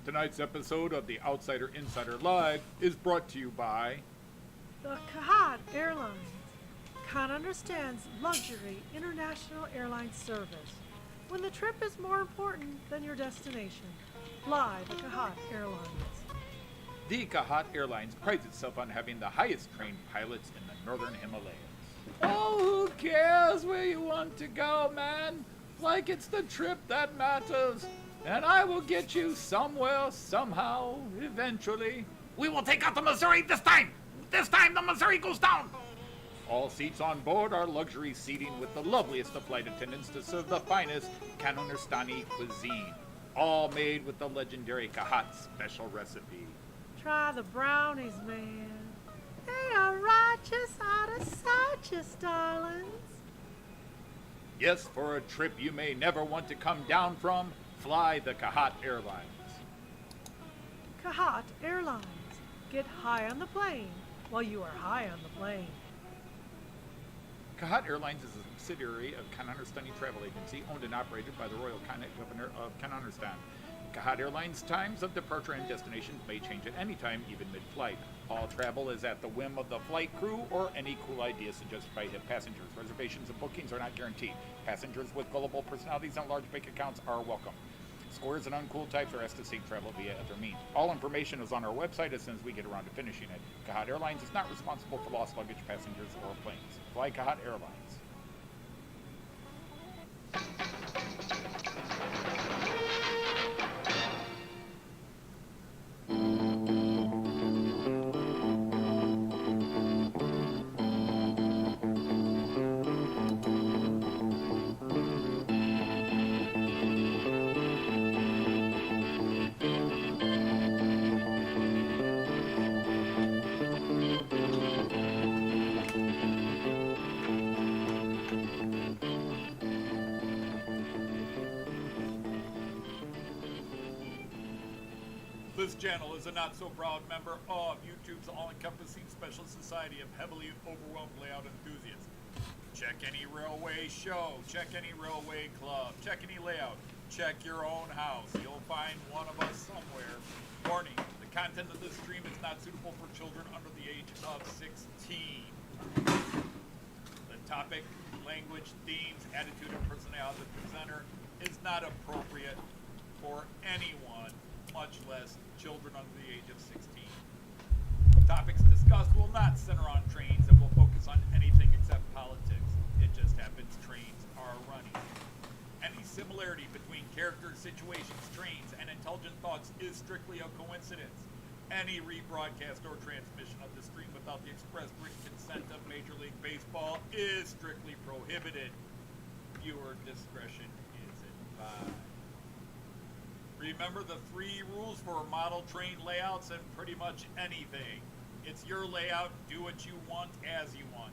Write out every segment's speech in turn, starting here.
Tonight's episode of the Outsider Insider Live is brought to you by The Kahat Airlines. Khan understands luxury international airline service. When the trip is more important than your destination, fly the Kahat Airlines. The Kahat Airlines prides itself on having the highest trained pilots in the northern Himalayas. Oh, who cares where you want to go, man? Like it's the trip that matters. And I will get you somewhere, somehow, eventually. We will take out the Missouri this time! This time the Missouri goes down! All seats on board are luxury seating with the loveliest of flight attendants to serve the finest Kanunistani cuisine. All made with the legendary Kahat special recipe. Try the brownies, man. They are righteous out of Sachs, darlings. Yes, for a trip you may never want to come down from, fly the Kahat Airlines. Kahat Airlines. Get high on the plane while you are high on the plane. Kahat Airlines is a subsidiary of Kanunistani Travel Agency, owned and operated by the Royal Governor of Kanunistan. Kahat Airlines' times of departure and destinations may change at any time, even mid-flight. All travel is at the whim of the flight crew or any cool ideas suggested by hip passengers. Reservations and bookings are not guaranteed. Passengers with gullible personalities and large bank accounts are welcome. Squares and uncool types are asked to seek travel via other means. All information is on our website as soon as we get around to finishing it. Kahat Airlines is not responsible for lost luggage, passengers, or planes. Fly Kahat Airlines. This channel is a not-so-proud member of YouTube's all-encompassing special society of heavily overwhelmed layout enthusiasts. Check any railway show, check any railway club, check any layout, check your own house. You'll find one of us somewhere. Warning, the content of this stream is not suitable for children under the age of 16. The topic, language, themes, attitude, and personality of the presenter is not appropriate for anyone, much less children under the age of 16. Topics discussed will not center on trains and will focus on anything except politics. It just happens trains are running. Any similarity between characters, situations, trains, and intelligent thoughts is strictly a coincidence. Any rebroadcast or transmission of the stream without the express written consent of Major League Baseball is strictly prohibited. Viewer discretion is advised. Remember the 3 rules for model train layouts and pretty much anything. It's your layout, do what you want as you want.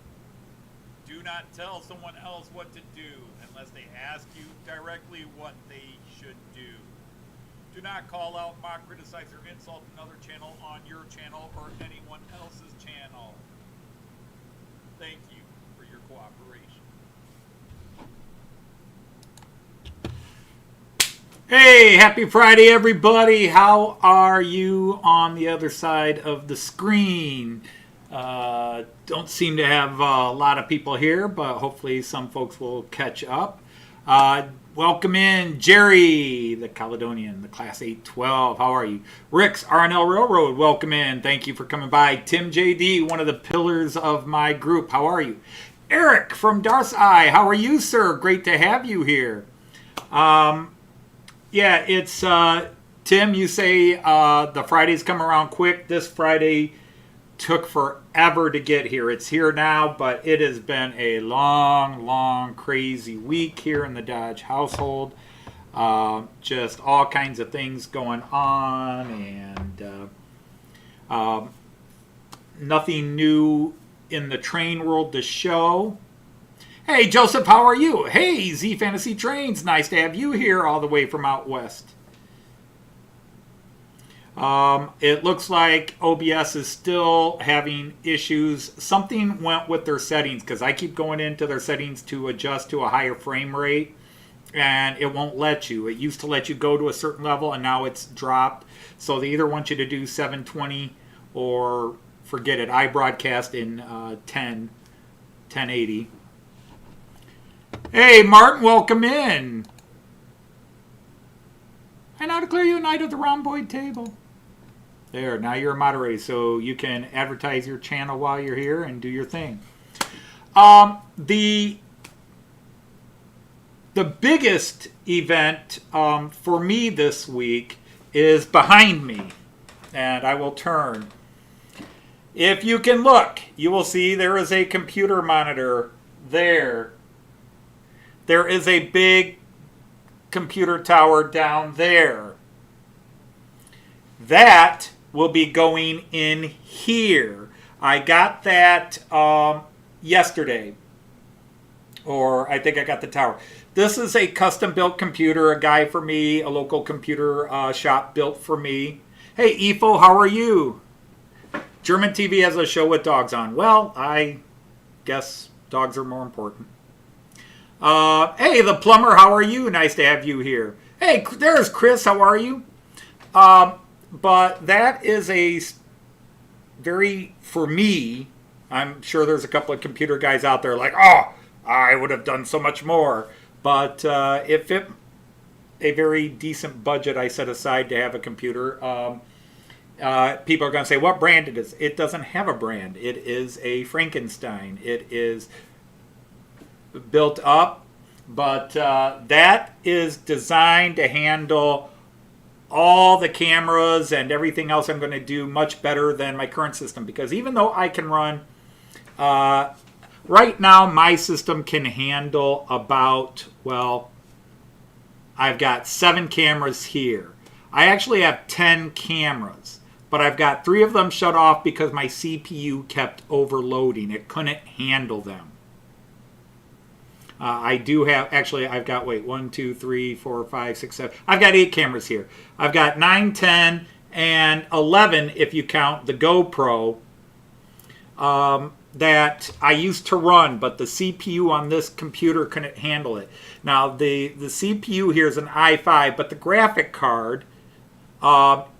Do not tell someone else what to do unless they ask you directly what they should do. Do not call out, mock, criticize, or insult another channel on your channel or anyone else's channel. Thank you for your cooperation. Hey, happy Friday, everybody. How are you on the other side of the screen? Don't seem to have a lot of people here, but hopefully some folks will catch up. Welcome in Jerry, the Caledonian, the Class 812. How are you? Rick's R&L Railroad, welcome in. Thank you for coming by. Tim JD, one of the pillars of my group. How are you? Eric from Darcy, how are you, sir? Great to have you here. Yeah, it's Tim, you say the Fridays come around quick. This Friday took forever to get here. It's here now, but it has been a long, crazy week here in the Dodge household. Just all kinds of things going on, and nothing new in the train world to show. Hey, Joseph, how are you? Hey, Z Fantasy Trains, nice to have you here all the way from out west. It looks like OBS is still having issues. Something went with their settings, because I keep going into their settings to adjust to a higher frame rate, and it won't let you. It used to let you go to a certain level, and now it's dropped. So they either want you to do 720 or forget it. I broadcast in 1080. Hey, Martin, welcome in. I now declare you a knight of the rhomboid table. There, now you're a moderator, so you can advertise your channel while you're here and do your thing. The biggest event for me this week is behind me, and I will turn. If you can look, you will see there is a computer monitor there. There is a big computer tower down there. That will be going in here. I got that yesterday, or I think I got the tower. This is a custom built computer, a guy for me, a local computer shop built for me. Hey, Ifo, how are you? German TV has a show with dogs on. Well, I guess dogs are more important. Hey, the plumber, how are you? Nice to have you here. Hey, there's Chris, how are you? But that is a very, for me, I'm sure there's a couple of computer guys out there like, oh, I would have done so much more. But it fit a very decent budget I set aside to have a computer. People are going to say, what brand it is? It doesn't have a brand. It is a Frankenstein. It is built up, but that is designed to handle all the cameras and everything else I'm going to do much better than my current system, because even though I can run right now, my system can handle about, well, I've got 7 cameras here. I actually have 10 cameras, but I've got 3 of them shut off because my CPU kept overloading. It couldn't handle them. I do have, actually, I've got, 1, 2, 3, 4, 5, 6, 7. I've got 8 cameras here. I've got 9, 10, and 11 if you count the GoPro that I used to run, but the CPU on this computer couldn't handle it. Now, the CPU here is an i5, but the graphic card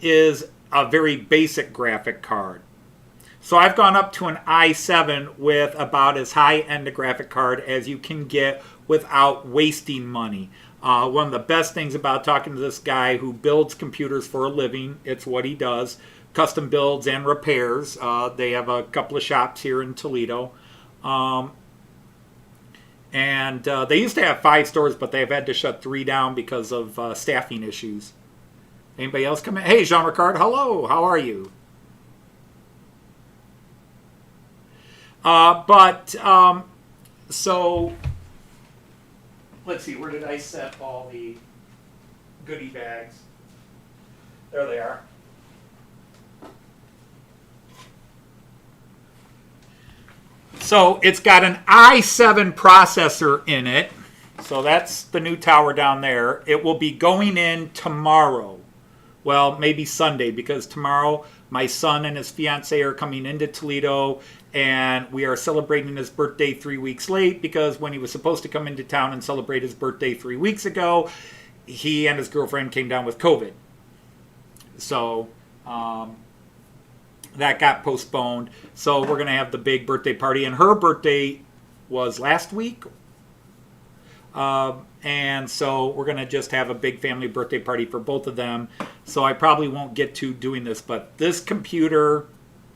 is a very basic graphic card. So I've gone up to an i7 with about as high-end a graphic card as you can get without wasting money. One of the best things about talking to this guy who builds computers for a living, it's what he does, custom builds and repairs. They have a couple of shops here in Toledo. And they used to have 5 stores, but they've had to shut 3 down because of staffing issues. Anybody else come in? Hey, Jean-Ricard, hello, how are you? So let's see, where did I set all the goodie bags? There they are. So it's got an i7 processor in it. So that's the new tower down there. It will be going in tomorrow. Well, maybe Sunday, because tomorrow my son and his fiance are coming into Toledo, and we are celebrating his birthday 3 weeks late, because when he was supposed to come into town and celebrate his birthday 3 weeks ago, he and his girlfriend came down with COVID. So that got postponed. So we're going to have the big birthday party, and her birthday was last week. And so we're going to just have a big family birthday party for both of them. So I probably won't get to doing this, but this computer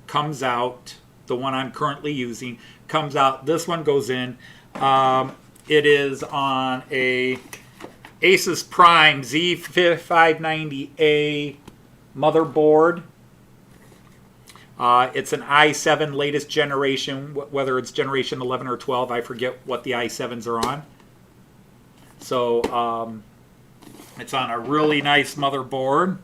comes out, the one I'm currently using, comes out. This one goes in. It is on a Asus Prime Z590A motherboard. It's an i7 latest generation, whether it's generation 11 or 12. I forget what the i7s are on. So it's on a really nice motherboard.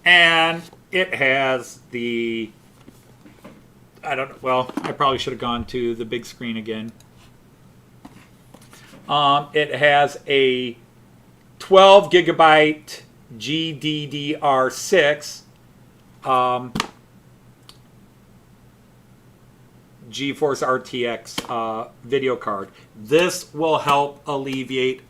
And it has the, I probably should have gone to the big screen again. It has a 12 gigabyte GDDR6 GeForce RTX video card. This will help alleviate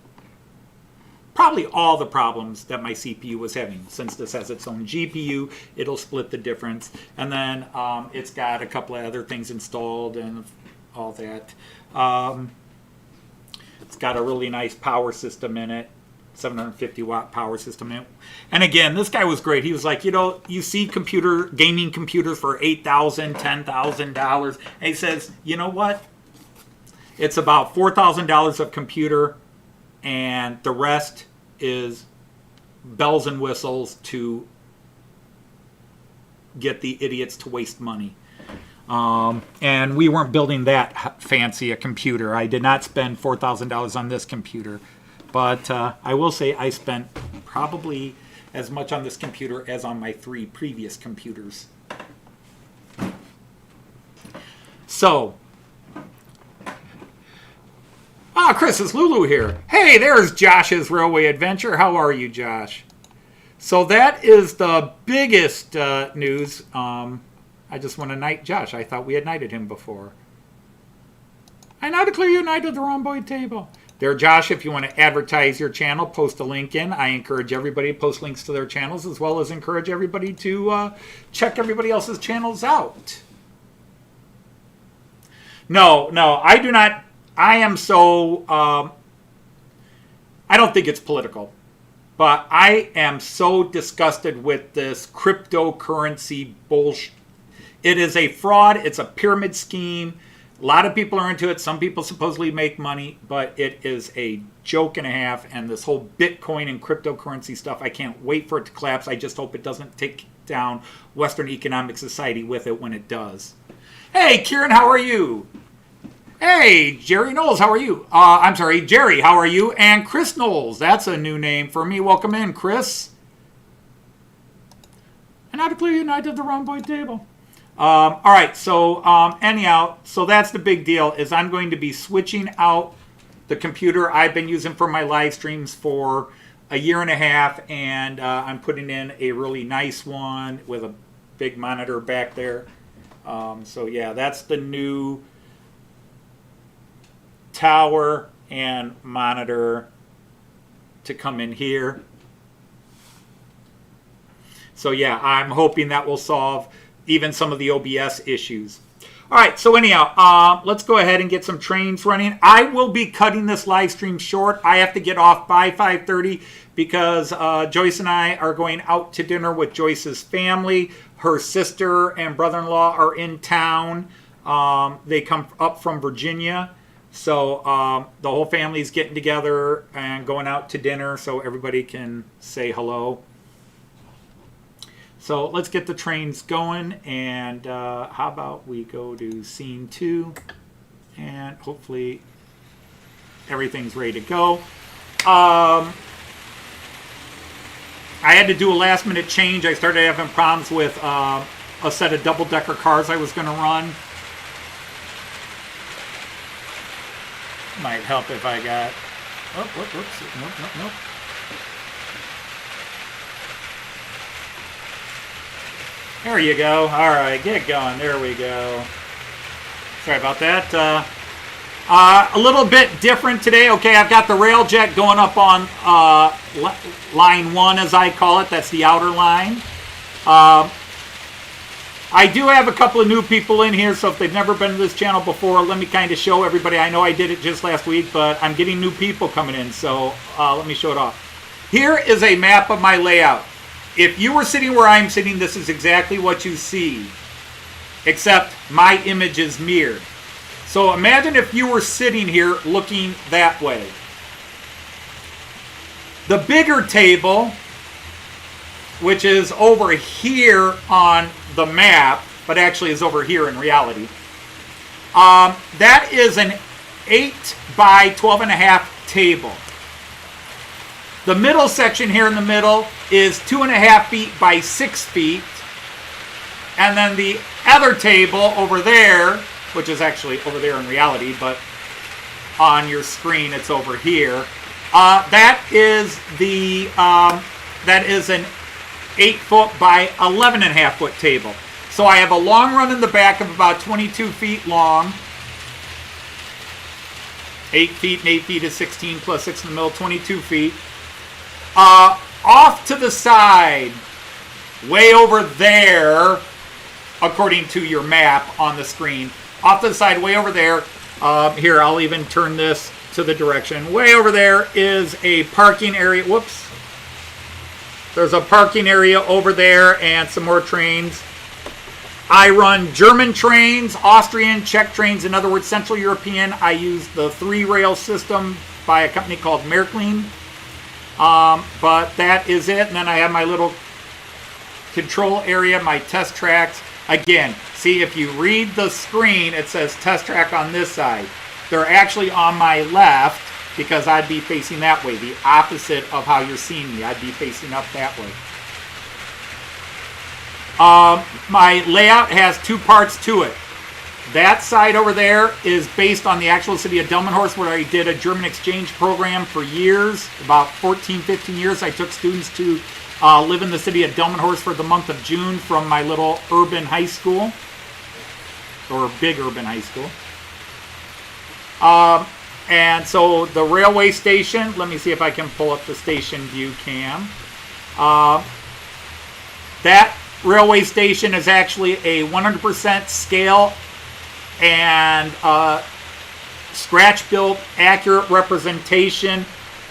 probably all the problems that my CPU was having. Since this has its own GPU, it'll split the difference. And then it's got a couple of other things installed and all that. It's got a really nice power system in it, 750 watt power system in it. And again, this guy was great. He was like, you know, you see gaming computers for $8,000, $10,000. And he says, you know what? It's about $4,000 of computer, and the rest is bells and whistles to get the idiots to waste money. And we weren't building that fancy a computer. I did not spend $4,000 on this computer. But I will say I spent probably as much on this computer as on my 3 previous computers. So, Chris, it's Lulu here. Hey, there's Josh's Railway Adventure. How are you, Josh? So that is the biggest news. I just want to knight Josh. I thought we had knighted him before. I now declare you knight of the Rhomboid Table. There, Josh, if you want to advertise your channel, post a link in. I encourage everybody to post links to their channels, as well as encourage everybody to check everybody else's channels out. No, I do not. I am so... I don't think it's political. But I am so disgusted with this cryptocurrency bullshit. It is a fraud. It's a pyramid scheme. A lot of people are into it. Some people supposedly make money, but it is a joke and a half. And this whole Bitcoin and cryptocurrency stuff, I can't wait for it to collapse. I just hope it doesn't take down Western economic society with it when it does. Hey, Kieran, how are you? Hey, Jerry Knowles, how are you? I'm sorry, Jerry, how are you? And Chris Knowles, that's a new name for me. Welcome in, Chris. And I declare you knight of the Rhomboid Table. All right, so anyhow, so that's the big deal, is I'm going to be switching out the computer I've been using for my live streams for a year and a half, and I'm putting in a really nice one with a big monitor back there. So yeah, that's the new tower and monitor to come in here. So yeah, I'm hoping that will solve even some of the OBS issues. All right, so anyhow, let's go ahead and get some trains running. I will be cutting this live stream short. I have to get off by 5:30 because Joyce and I are going out to dinner with Joyce's family. Her sister and brother-in-law are in town. They come up from Virginia. So the whole family's getting together and going out to dinner so everybody can say hello. So let's get the trains going, and how about we go to scene 2, and hopefully everything's ready to go. I had to do a last-minute change. I started having problems with a set of double-decker cars I was going to run. Might help if I got... Oh, whoops. Nope. There you go. All right, get going. There we go. Sorry about that. A little bit different today. Okay, I've got the railjet going up on line 1, as I call it. That's the outer line. I do have a couple of new people in here, so if they've never been to this channel before, let me kind of show everybody. I know I did it just last week, but I'm getting new people coming in, so let me show it off. Here is a map of my layout. If you were sitting where I'm sitting, this is exactly what you see, except my image is mirrored. So imagine if you were sitting here looking that way. The bigger table, which is over here on the map, but actually is over here in reality, that is an 8 by 12.5 table. The middle section here in the middle is 2.5 feet by 6 feet. And then the other table over there, which is actually over there in reality, but on your screen it's over here. That is an 8 foot by 11.5 foot table. So I have a long run in the back of about 22 feet long. 8 feet and 8 feet is 16 plus 6 in the middle, 22 feet. Off to the side, way over there, according to your map on the screen, off to the side, way over there, here, I'll even turn this to the direction. Way over there is a parking area. Whoops. There's a parking area over there and some more trains. I run German trains, Austrian, Czech trains, in other words, Central European. I use the 3-rail system by a company called Märklin. But that is it. And then I have my little control area, my test tracks. Again, see, if you read the screen, it says test track on this side. They're actually on my left because I'd be facing that way, the opposite of how you're seeing me. I'd be facing up that way. My layout has 2 parts to it. That side over there is based on the actual city of Delmenhorst, where I did a German exchange program for years, about 14, 15 years. I took students to live in the city of Delmenhorst for the month of June from my little urban high school, or big urban high school. And so the railway station, let me see if I can pull up the station view cam. That railway station is actually a 100% scale and scratch-built, accurate representation.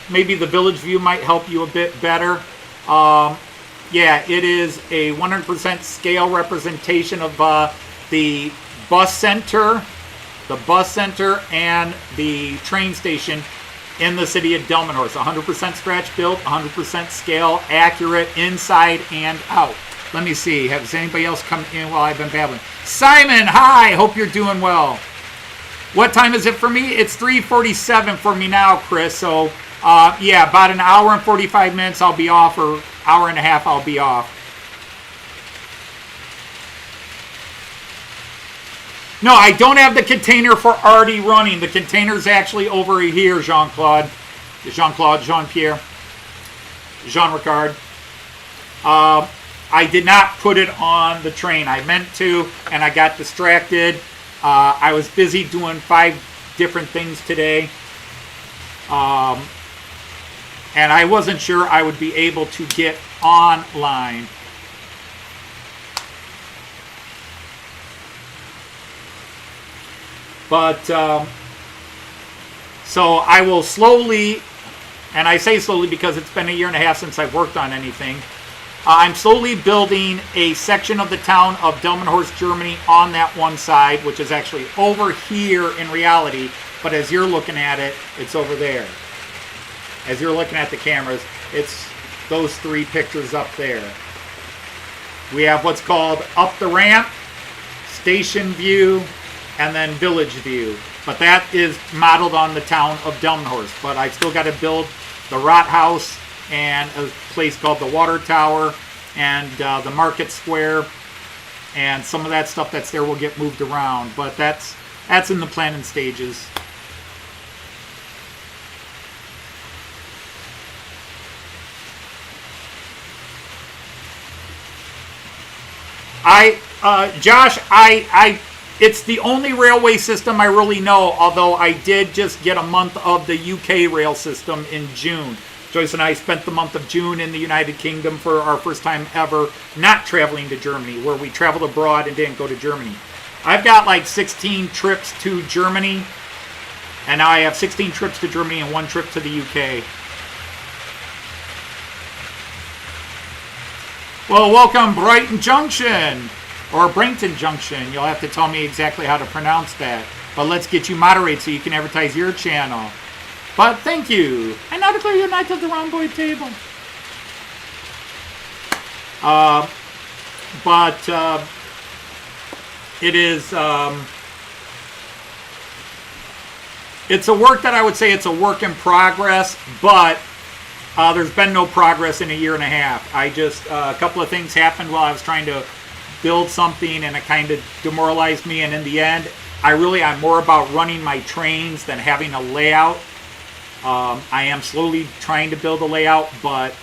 Maybe the village view might help you a bit better. Yeah, it is a 100% scale representation of the bus center and the train station in the city of Delmenhorst. 100% scratch-built, 100% scale, accurate inside and out. Let me see. Has anybody else come in while I've been babbling? Simon, hi. Hope you're doing well. What time is it for me? It's 3:47 for me now, Chris. So, yeah, about an hour and 45 minutes I'll be off, or hour and a half I'll be off. No, I don't have the container for already running. The container's actually over here, Jean-Claude, Jean-Pierre, Jean-Ricard. I did not put it on the train. I meant to, and I got distracted. I was busy doing 5 different things today. And I wasn't sure I would be able to get online. But, so I will slowly, and I say slowly because it's been a year and a half since I've worked on anything. I'm slowly building a section of the town of Delmenhorst, Germany on that one side, which is actually over here in reality, but as you're looking at it, it's over there. As you're looking at the cameras, it's those 3 pictures up there. We have what's called up the ramp, station view, and then village view. But that is modeled on the town of Delmenhorst. But I've still got to build the Rathaus and a place called the Water Tower and the Market Square, and some of that stuff that's there will get moved around. But that's in the planning stages. Josh, it's the only railway system I really know, although I did just get a month of the UK rail system in June. Joyce and I spent the month of June in the United Kingdom for our first time ever not traveling to Germany, where we traveled abroad and didn't go to Germany. I've got like 16 trips to Germany, and now I have 16 trips to Germany and 1 trip to the UK. Well, welcome Brighton Junction, or Brainton Junction. You'll have to tell me exactly how to pronounce that. But let's get you moderate so you can advertise your channel. But thank you. I now declare you knight of the round boy table. It is, it's a work that I would say it's a work in progress, but there's been no progress in a year and a half. A couple of things happened while I was trying to build something, and it kind of demoralized me, and in the end, I'm more about running my trains than having a layout. I am slowly trying to build a layout, but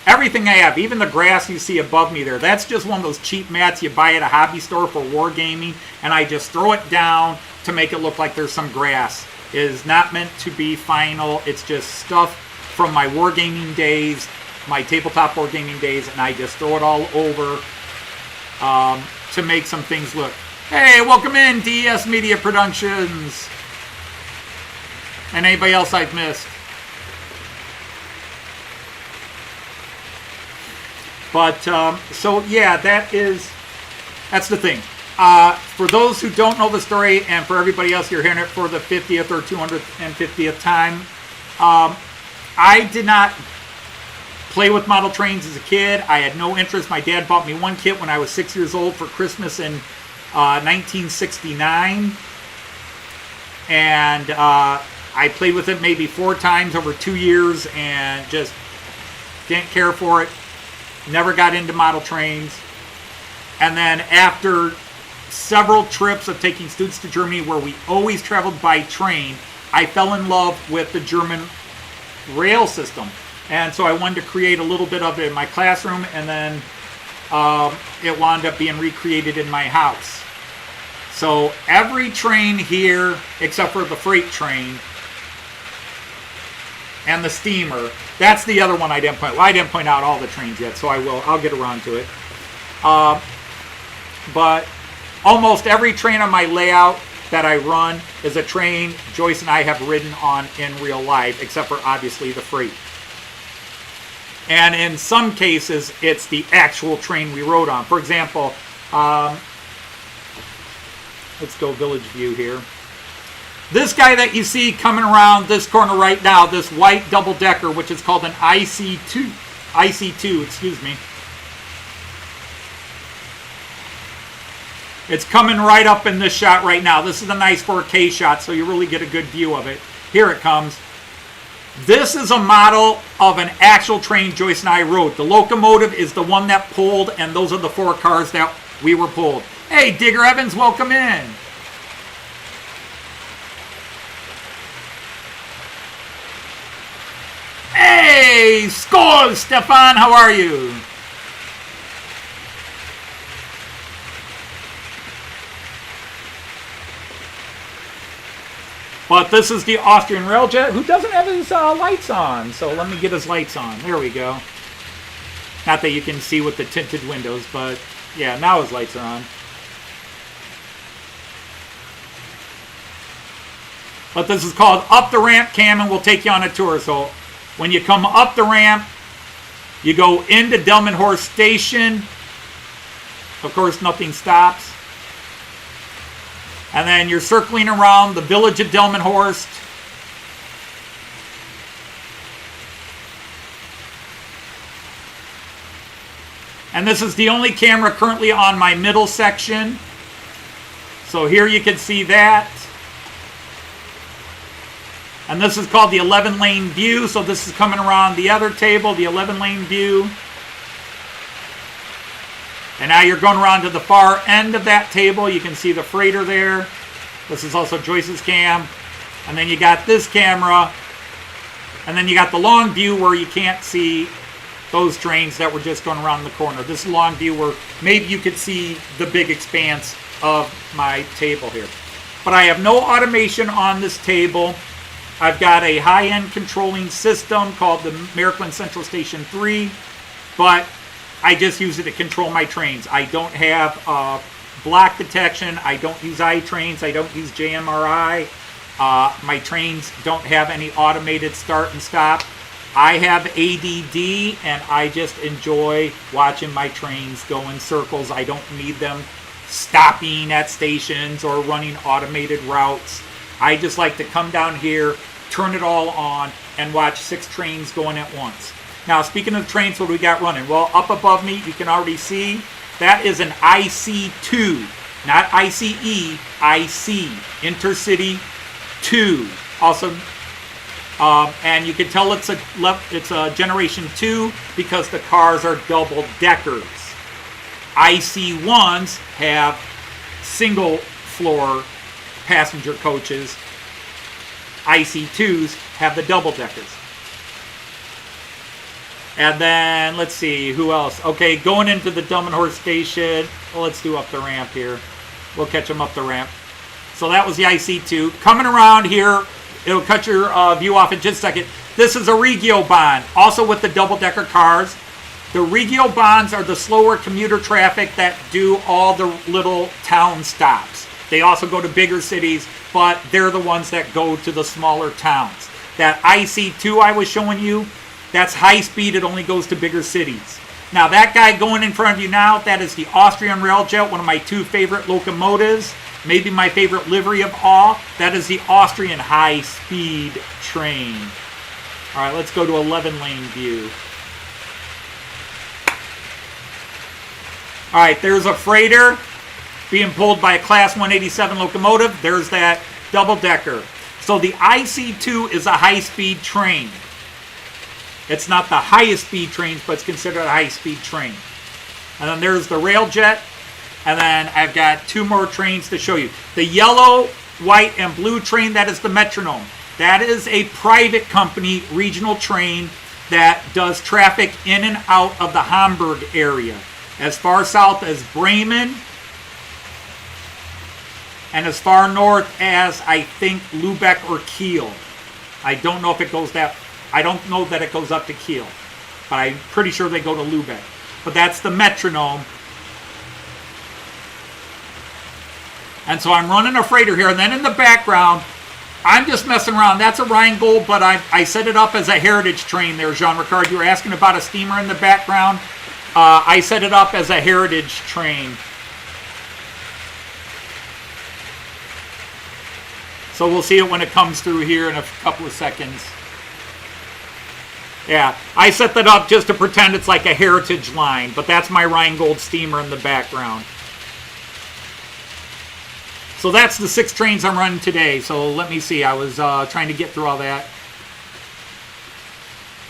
everything I have, even the grass you see above me there, that's just one of those cheap mats you buy at a hobby store for wargaming, and I just throw it down to make it look like there's some grass. It is not meant to be final. It's just stuff from my wargaming days, my tabletop wargaming days, and I just throw it all over to make some things look. Hey, welcome in, DS Media Productions. And anybody else I've missed. But, so yeah, that's the thing. For those who don't know the story, and for everybody else, you're hearing it for the 50th or 250th time, I did not play with model trains as a kid. I had no interest. My dad bought me one kit when I was 6 years old for Christmas in 1969. And I played with it maybe 4 times over 2 years and just didn't care for it. Never got into model trains. And then after several trips of taking students to Germany where we always traveled by train, I fell in love with the German rail system. And so I wanted to create a little bit of it in my classroom, and then it wound up being recreated in my house. So every train here, except for the freight train and the steamer, that's the other one I didn't point. Well, I didn't point out all the trains yet, so I will. I'll get around to it. But almost every train on my layout that I run is a train Joyce and I have ridden on in real life, except for obviously the freight. And in some cases, it's the actual train we rode on. For example, let's go Village View here. This guy that you see coming around this corner right now, this white double-decker, which is called an IC2, excuse me. It's coming right up in this shot right now. This is a nice 4K shot, so you really get a good view of it. Here it comes. This is a model of an actual train Joyce and I rode. The locomotive is the one that pulled, and those are the 4 cars that we were pulled. Hey, Digger Evans, welcome in. Hey, Skol, Stefan, how are you? But this is the Austrian Railjet, who doesn't have his lights on. So let me get his lights on. There we go. Not that you can see with the tinted windows, but yeah, now his lights are on. But this is called Up the Ramp Cam, and we'll take you on a tour. So when you come up the ramp, you go into Delmenhorst Station. Of course, nothing stops. And then you're circling around the village of Delmenhorst. And this is the only camera currently on my middle section. So here you can see that. And this is called the 11-lane view. So this is coming around the other table, the 11-lane view. And now you're going around to the far end of that table. You can see the freighter there. This is also Joyce's cam. And then you got this camera. And then you got the long view where you can't see those trains that were just going around the corner. This long view where maybe you could see the big expanse of my table here. But I have no automation on this table. I've got a high-end controlling system called the American Central Station 3. But I just use it to control my trains. I don't have block detection. I don't use iTrains. I don't use JMRI. My trains don't have any automated start and stop. I have ADD, and I just enjoy watching my trains go in circles. I don't need them stopping at stations or running automated routes. I just like to come down here, turn it all on, and watch 6 trains going at once. Now, speaking of trains, what do we got running? Well, up above me, you can already see, that is an IC2, not ICE, IC, Intercity 2. Also, and you can tell it's a Generation 2 because the cars are double deckers. IC1s have single floor passenger coaches. IC2s have the double deckers. And then, let's see, who else? Okay, going into the Dumb and Horse station. Well, let's do up the ramp here. We'll catch them up the ramp. So that was the IC2. Coming around here, it'll cut your view off in just a second. This is a Regio Bond, also with the double-decker cars. The Regio Bonds are the slower commuter traffic that do all the little town stops. They also go to bigger cities, but they're the ones that go to the smaller towns. That IC2 I was showing you, that's high speed. It only goes to bigger cities. Now, that guy going in front of you now, that is the Austrian Railjet, one of my 2 favorite locomotives. Maybe my favorite livery of all. That is the Austrian high-speed train. All right, let's go to 11-lane view. All right, there's a freighter being pulled by a Class 187 locomotive. There's that double-decker. So the IC2 is a high-speed train. It's not the highest speed trains, but it's considered a high-speed train. And then there's the Railjet. And then I've got 2 more trains to show you. The yellow, white, and blue train, that is the Metronome. That is a private company regional train that does traffic in and out of the Hamburg area. As far south as Bremen. And as far north as, I think, Lübeck or Kiel. I don't know if it goes that... I don't know that it goes up to Kiel, but I'm pretty sure they go to Lübeck. But that's the Metronome. And so I'm running a freighter here, and then in the background, I'm just messing around. That's a Rheingold, but I set it up as a heritage train there, Jean-Ricard. You were asking about a steamer in the background. I set it up as a heritage train. So we'll see it when it comes through here in a couple of seconds. Yeah, I set that up just to pretend it's like a heritage line, but that's my Rheingold steamer in the background. So that's the 6 trains I'm running today. So let me see. I was trying to get through all that.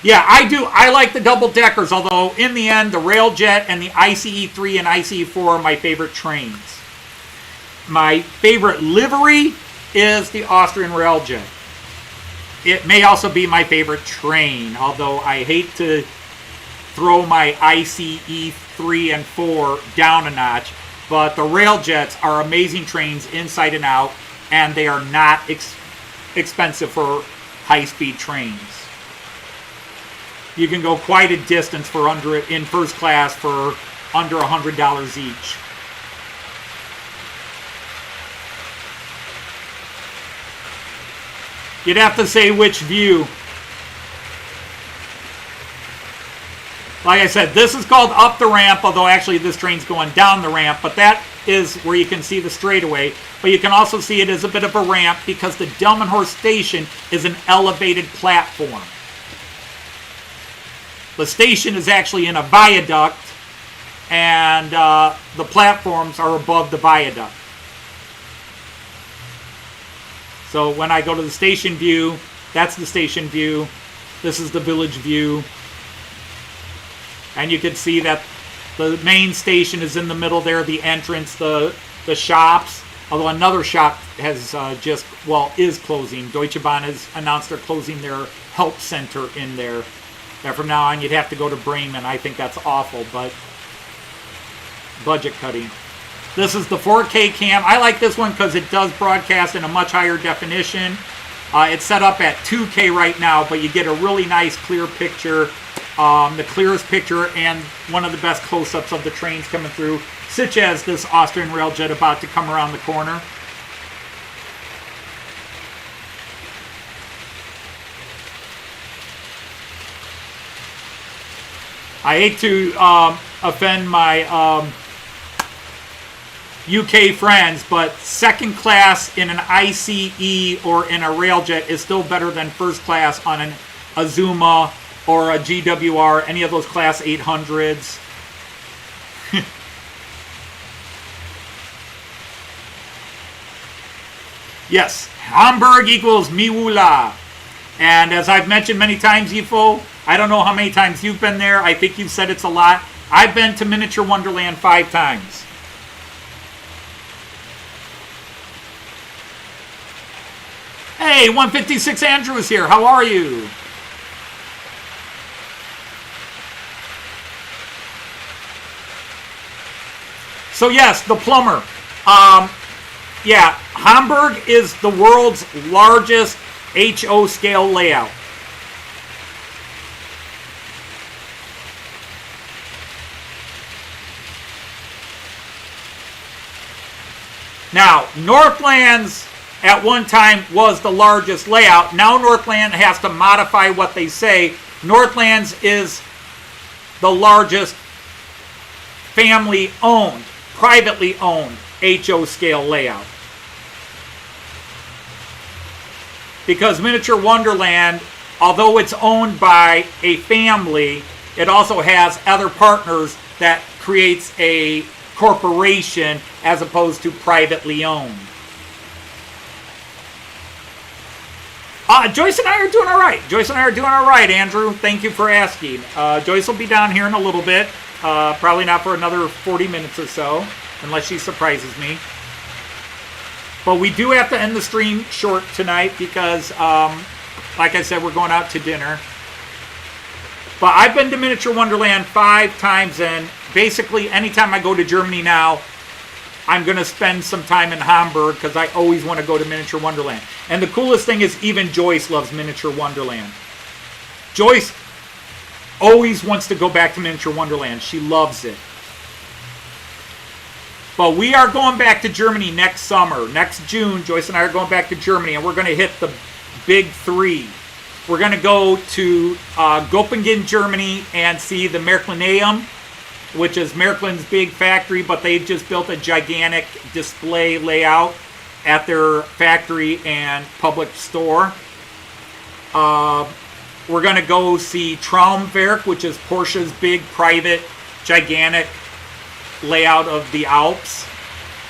Yeah, I like the double-deckers, although in the end, the Railjet and the ICE3 and ICE4 are my favorite trains. My favorite livery is the Austrian Railjet. It may also be my favorite train, although I hate to throw my ICE 3 and 4 down a notch. But the Railjets are amazing trains inside and out, and they are not expensive for high-speed trains. You can go quite a distance for in first class for under $100 each. You'd have to say which view. Like I said, this is called up the ramp, although actually this train's going down the ramp, but that is where you can see the straightaway. But you can also see it as a bit of a ramp because the Delmenhorst station is an elevated platform. The station is actually in a viaduct, and the platforms are above the viaduct. So when I go to the station view, that's the station view. This is the village view. And you can see that the main station is in the middle there, the entrance, the shops. Although another shop has is closing. Deutsche Bahn has announced they're closing their help center in there. And from now on, you'd have to go to Bremen. I think that's awful, but budget cutting. This is the 4K cam. I like this one because it does broadcast in a much higher definition. It's set up at 2K right now, but you get a really nice clear picture. The clearest picture and one of the best close-ups of the trains coming through, such as this Austrian Railjet about to come around the corner. I hate to offend my UK friends, but second class in an ICE or in a Railjet is still better than first class on an Azuma or a GWR, any of those class 800s. Yes, Hamburg equals Miwula. And as I've mentioned many times, Yifo, I don't know how many times you've been there. I think you've said it's a lot. I've been to Miniature Wonderland 5 times. Hey, 156 Andrew is here. How are you? So yes, the plumber. Yeah, Hamburg is the world's largest HO scale layout. Now, Northland's at one time was the largest layout. Now Northland has to modify what they say. Northland's is the largest family-owned, privately owned HO scale layout. Because Miniature Wonderland, although it's owned by a family, it also has other partners that creates a corporation as opposed to privately owned. Joyce and I are doing all right. Joyce and I are doing all right, Andrew. Thank you for asking. Joyce will be down here in a little bit. Probably not for another 40 minutes or so, unless she surprises me. But we do have to end the stream short tonight because, like I said, we're going out to dinner. But I've been to Miniature Wonderland 5 times, and basically anytime I go to Germany now, I'm going to spend some time in Hamburg because I always want to go to Miniature Wonderland. And the coolest thing is even Joyce loves Miniature Wonderland. Joyce always wants to go back to Miniature Wonderland. She loves it. But we are going back to Germany next summer. Next June, Joyce and I are going back to Germany, and we're going to hit the big 3. We're going to go to Göppingen, Germany, and see the Märklinaeum, which is Märklin's big factory, but they've just built a gigantic display layout at their factory and public store. We're going to go see Traumwerk, which is Porsche's big, private, gigantic layout of the Alps,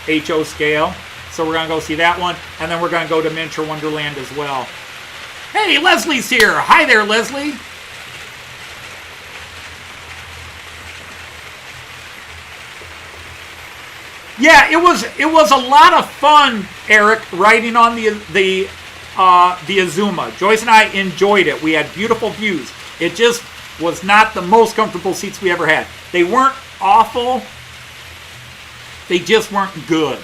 HO scale. So we're going to go see that one, and then we're going to go to Miniature Wonderland as well. Hey, Leslie's here. Hi there, Leslie. Yeah, it was a lot of fun, Eric, riding on the Azuma. Joyce and I enjoyed it. We had beautiful views. It just was not the most comfortable seats we ever had. They weren't awful. They just weren't good.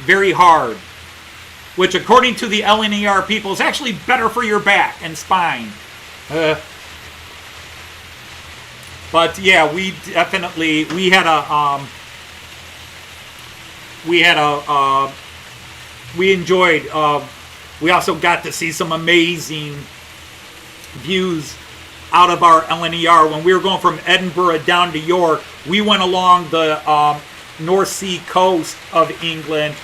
Very hard. Which, according to the LNER people, is actually better for your back and spine. But yeah, we definitely we enjoyed. We also got to see some amazing views out of our LNER. When we were going from Edinburgh down to York, we went along the North Sea coast of England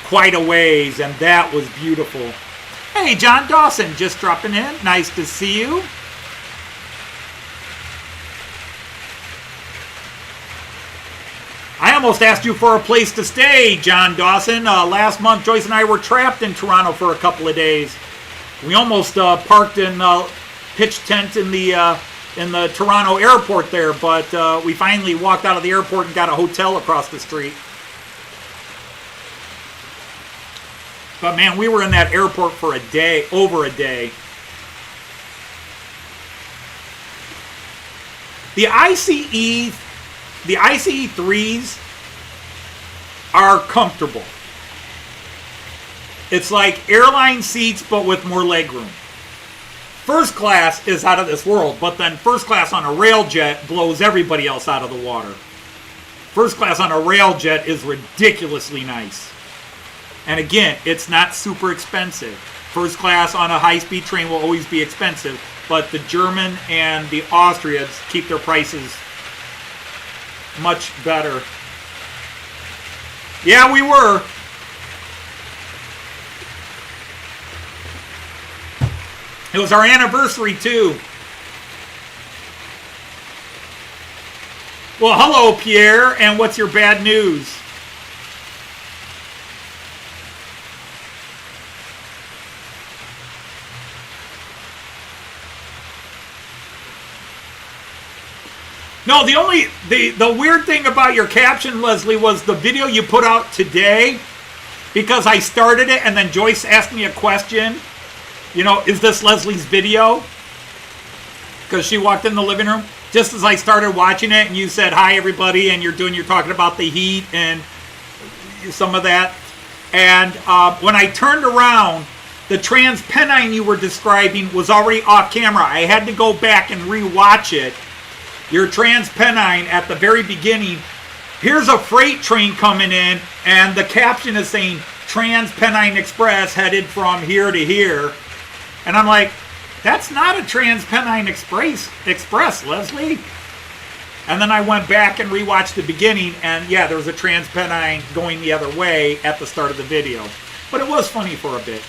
quite a ways, and that was beautiful. Hey, John Dawson, just dropping in. Nice to see you. I almost asked you for a place to stay, John Dawson. Last month, Joyce and I were trapped in Toronto for a couple of days. We almost parked in pitch tent in the Toronto airport there, but we finally walked out of the airport and got a hotel across the street. But man, we were in that airport for a day, over a day. The ICE 3s are comfortable. It's like airline seats, but with more legroom. First class is out of this world, but then first class on a railjet blows everybody else out of the water. First class on a railjet is ridiculously nice. And again, it's not super expensive. First class on a high-speed train will always be expensive, but the German and the Austrians keep their prices much better. Yeah, we were. It was our anniversary, too. Well, hello, Pierre, and what's your bad news? No, the weird thing about your caption, Leslie, was the video you put out today, because I started it and then Joyce asked me a question. You know, is this Leslie's video? Because she walked in the living room. just as I started watching it, and you said hi everybody, and you're talking about the heat and some of that. And when I turned around, the TransPennine you were describing was already off camera. I had to go back and rewatch it. Your TransPennine at the very beginning, here's a freight train coming in, and the caption is saying TransPennine Express headed from here to here. And I'm like, that's not a TransPennine Express, Leslie. And then I went back and rewatched the beginning, and yeah, there was a TransPennine going the other way at the start of the video. But it was funny for a bit.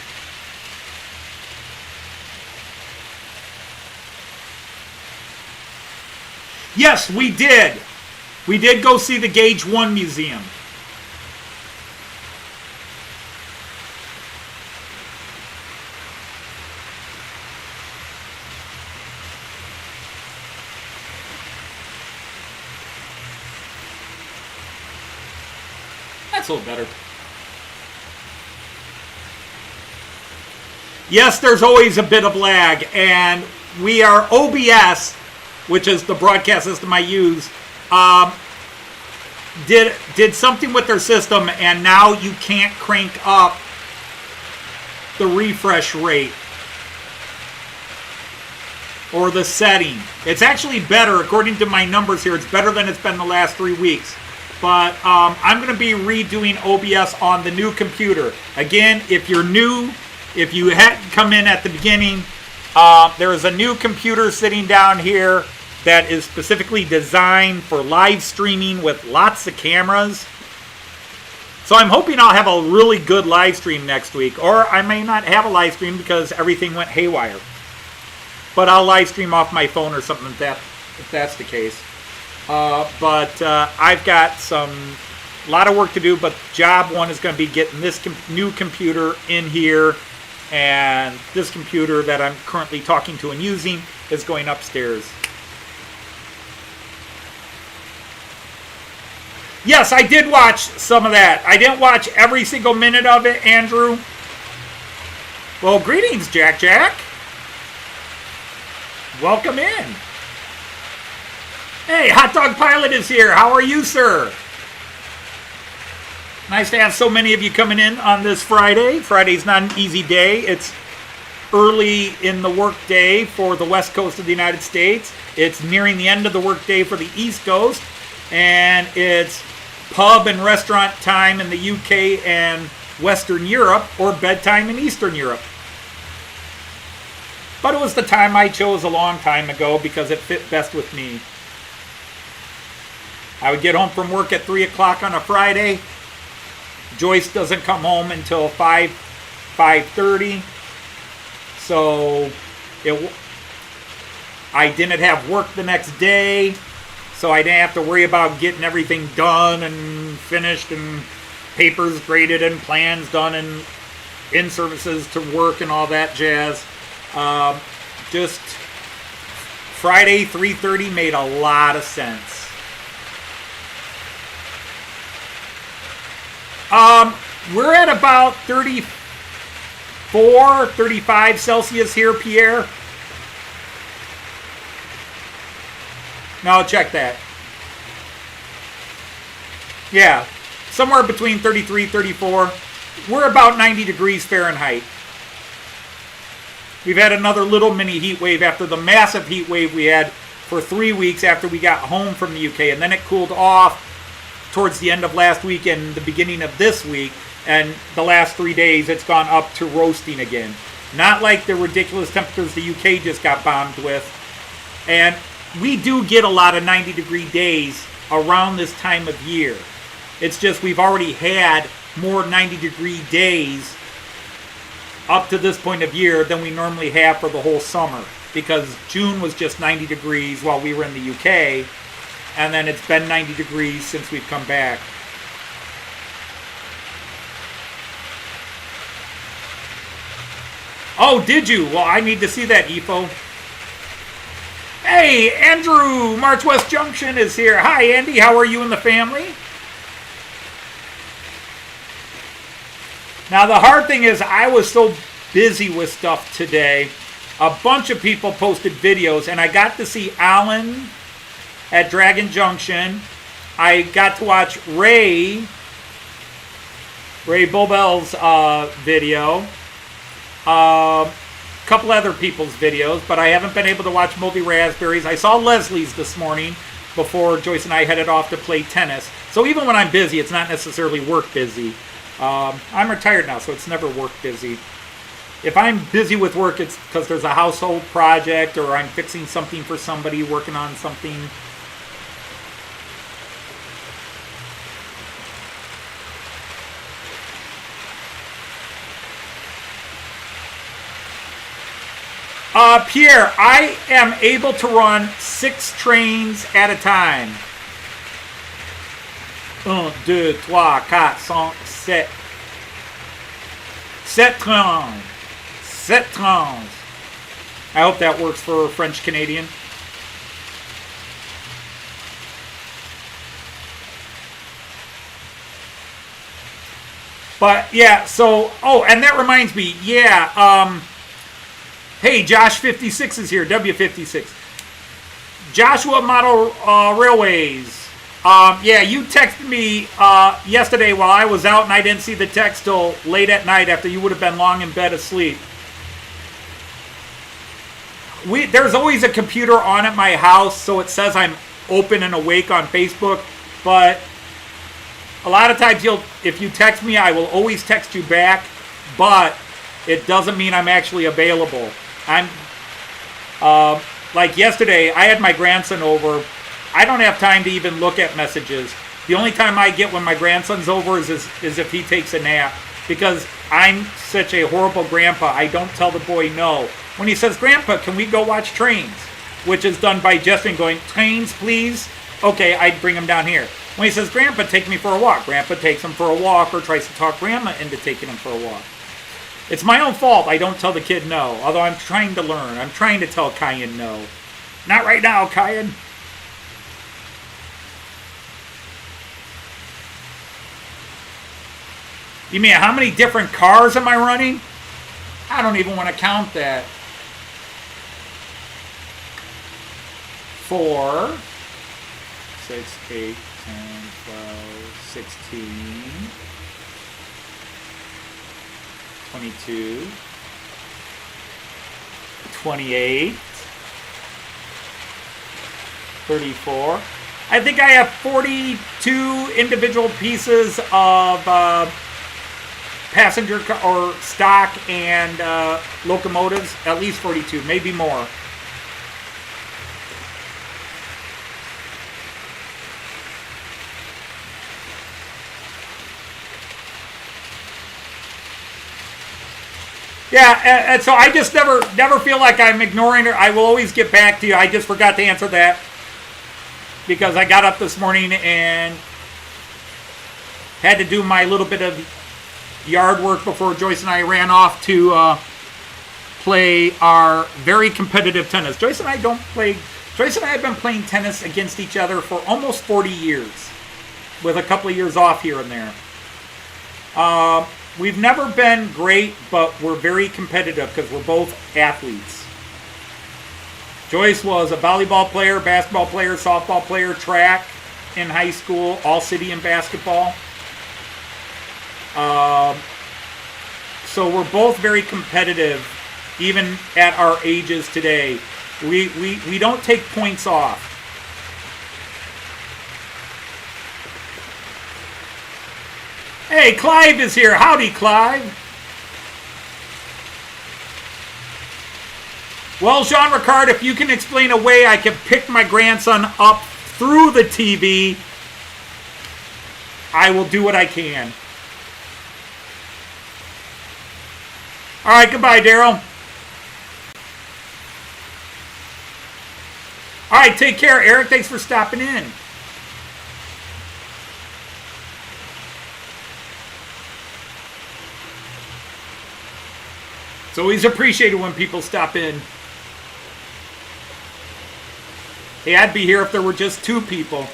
Yes, we did. We did go see the Gauge 1 Museum. That's a little better. Yes, there's always a bit of lag, and we are OBS, which is the broadcast system I use, did something with their system, and now you can't crank up the refresh rate or the setting. It's actually better, according to my numbers here, it's better than it's been the last 3 weeks. But I'm going to be redoing OBS on the new computer. Again, if you're new, if you hadn't come in at the beginning, there is a new computer sitting down here that is specifically designed for live streaming with lots of cameras. So I'm hoping I'll have a really good live stream next week. Or I may not have a live stream because everything went haywire. But I'll live stream off my phone or something if that's the case. But I've got a lot of work to do, but job one is going to be getting this new computer in here, and this computer that I'm currently talking to and using is going upstairs. Yes, I did watch some of that. I didn't watch every single minute of it, Andrew. Well, greetings, Jack. Welcome in. Hey, Hot Dog Pilot is here. How are you, sir? Nice to have so many of you coming in on this Friday. Friday's not an easy day. It's early in the work day for the West Coast of the United States. It's nearing the end of the work day for the East Coast. And it's pub and restaurant time in the UK and Western Europe, or bedtime in Eastern Europe. But it was the time I chose a long time ago because it fit best with me. I would get home from work at 3 o'clock on a Friday. Joyce doesn't come home until 5:30. So I didn't have work the next day. So I didn't have to worry about getting everything done and finished and papers graded and plans done and in-services to work and all that jazz. Just Friday 3:30 made a lot of sense. We're at about 34, 35 Celsius here, Pierre. No, check that. Yeah, somewhere between 33, 34. We're about 90 degrees Fahrenheit. We've had another little mini heat wave after the massive heat wave we had for 3 weeks after we got home from the UK, and then it cooled off towards the end of last week and the beginning of this week, and the last 3 days it's gone up to roasting again. Not like the ridiculous temperatures the UK just got bombed with. And we do get a lot of 90-degree days around this time of year. It's just we've already had more 90-degree days up to this point of year than we normally have for the whole summer, because June was just 90 degrees while we were in the UK, and then it's been 90 degrees since we've come back. Oh, did you? Well, I need to see that, EFO. Hey, Andrew, March West Junction is here. Hi, Andy. How are you and the family? Now, the hard thing is I was so busy with stuff today. A bunch of people posted videos, and I got to see Alan at Dragon Junction. I got to watch Ray Bobel's video. A couple other people's videos, but I haven't been able to watch Moldy Raspberries. I saw Leslie's this morning before Joyce and I headed off to play tennis. So even when I'm busy, it's not necessarily work busy. I'm retired now, so it's never work busy. If I'm busy with work, it's because there's a household project or I'm fixing something for somebody, working on something. Pierre, I am able to run 6 trains at a time. 1, 2, 3, 4, 5, 6, 7 trains. 7 trains. I hope that works for French Canadian. But yeah, so, oh, and that reminds me, yeah, hey, Josh 56 is here, W56. Joshua Model Railways. Yeah, you texted me yesterday while I was out and I didn't see the text till late at night after you would have been long in bed asleep. There's always a computer on at my house, so it says I'm open and awake on Facebook, but a lot of times if you text me, I will always text you back, but it doesn't mean I'm actually available. I'm like yesterday, I had my grandson over. I don't have time to even look at messages. The only time I get when my grandson's over is if he takes a nap, because I'm such a horrible grandpa. I don't tell the boy no. When he says, "Grandpa, can we go watch trains?" which is done by gesturing, going, "Trains, please." Okay, I'd bring him down here. When he says, "Grandpa, take me for a walk," Grandpa takes him for a walk or tries to talk Grandma into taking him for a walk. It's my own fault I don't tell the kid no, although I'm trying to learn. I'm trying to tell Kyan no. Not right now, Kyan. You mean how many different cars am I running? I don't even want to count that. 4, 6, 8, 10, 12, 16, 22, 28, 34. I think I have 42 individual pieces of passenger car or stock and locomotives. At least 42, maybe more. Yeah, and so I just never feel like I'm ignoring her. I will always get back to you. I just forgot to answer that because I got up this morning and had to do my little bit of yard work before Joyce and I ran off to play our very competitive tennis. Joyce and I have been playing tennis against each other for almost 40 years, with a couple of years off here and there. We've never been great, but we're very competitive because we're both athletes. Joyce was a volleyball player, basketball player, softball player, track in high school, all city in basketball. So we're both very competitive, even at our ages today. We don't take points off. Hey, Clive is here. Howdy, Clive. Well, Jean Ricard, if you can explain a way I can pick my grandson up through the TV, I will do what I can. All right, goodbye, Daryl. All right, take care, Eric. Thanks for stopping in. It's always appreciated when people stop in. Hey, I'd be here if there were just 2 people.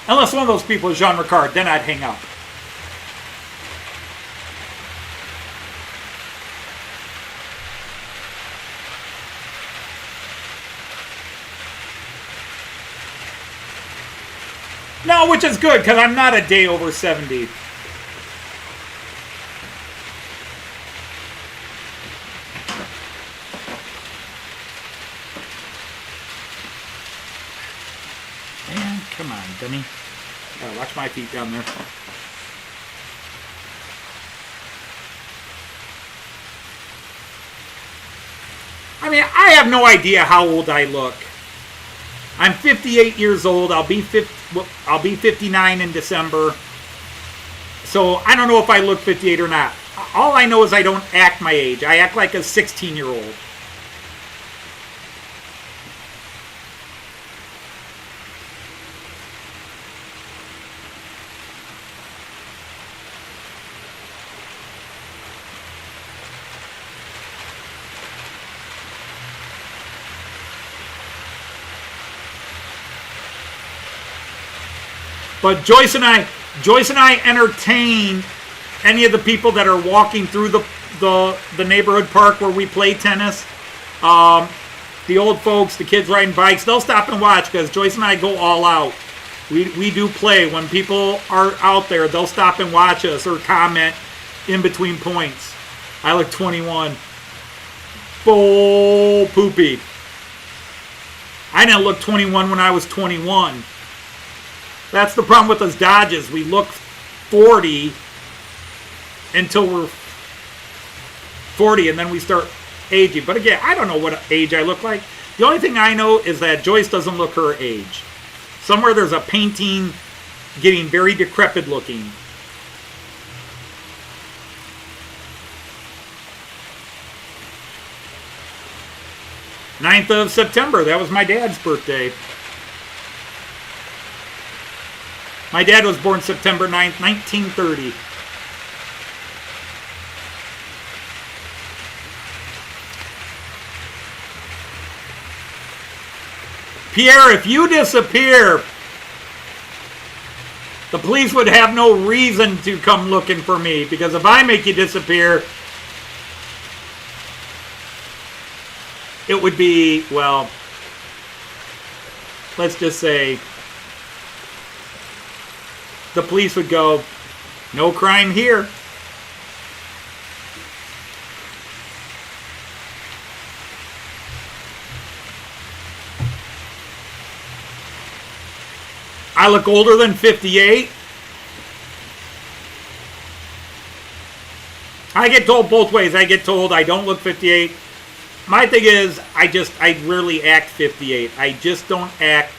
Unless one of those people is Jean Ricard, then I'd hang up. No, which is good, because I'm not a day over 70. Man, come on, dummy. Oh, watch my feet down there. I mean, I have no idea how old I look. I'm 58 years old. I'll be 59 in December. So I don't know if I look 58 or not. All I know is I don't act my age. I act like a 16-year-old. But Joyce and I entertain any of the people that are walking through the neighborhood park where we play tennis. The old folks, the kids riding bikes, they'll stop and watch because Joyce and I go all out. We do play. When people are out there, they'll stop and watch us or comment in between points. I look 21. Full poopy. I didn't look 21 when I was 21. That's the problem with us Dodges. We look 40 until we're 40, and then we start aging. But again, I don't know what age I look like. The only thing I know is that Joyce doesn't look her age. Somewhere there's a painting getting very decrepit looking. "9th of September, that was my dad's birthday. My dad was born September 9th, 1930. Pierre, if you disappear, the police would have no reason to come looking for me, because if I make you disappear, it would be, well, let's just say, the police would go, "No crime here." I look older than 58. I get told both ways. I get told I don't look 58. My thing is, I rarely act 58. I just don't act.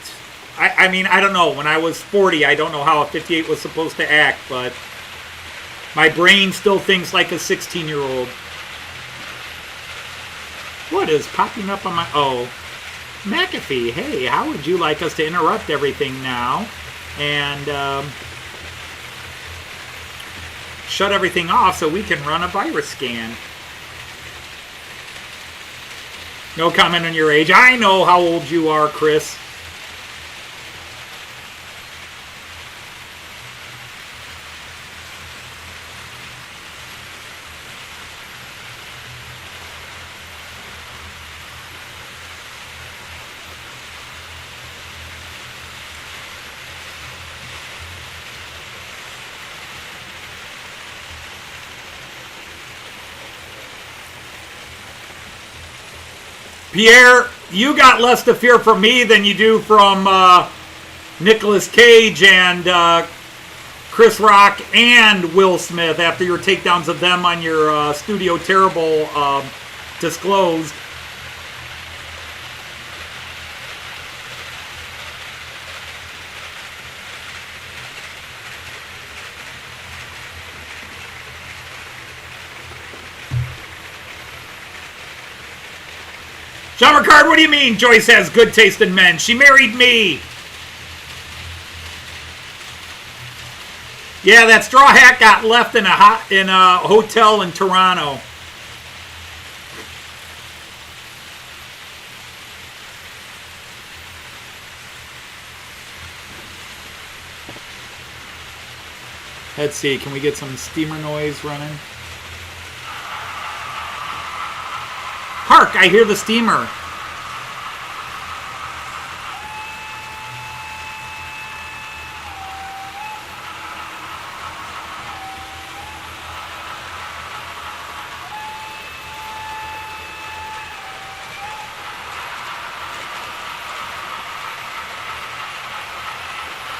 I mean, I don't know. When I was 40, I don't know how a 58 was supposed to act, but my brain still thinks like a 16-year-old. What is popping up on my... Oh, McAfee, hey, how would you like us to interrupt everything now and shut everything off so we can run a virus scan? No comment on your age. I know how old you are, Chris. Pierre, you got less to fear from me than you do from Nicolas Cage and Chris Rock and Will Smith after your takedowns of them on your Studio Terrible disclosed. John Ricard, what do you mean Joyce has good taste in men? She married me. Yeah, that straw hat got left in a hotel in Toronto. Let's see, can we get some steamer noise running? Hark, I hear the steamer.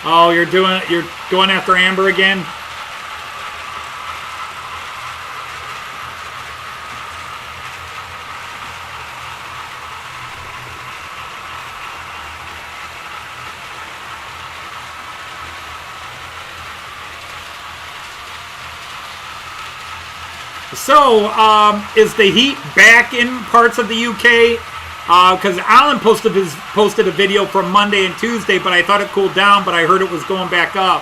Oh, you're going after Amber again? So, is the heat back in parts of the UK? Because Alan posted a video from Monday and Tuesday, but I thought it cooled down, but I heard it was going back up.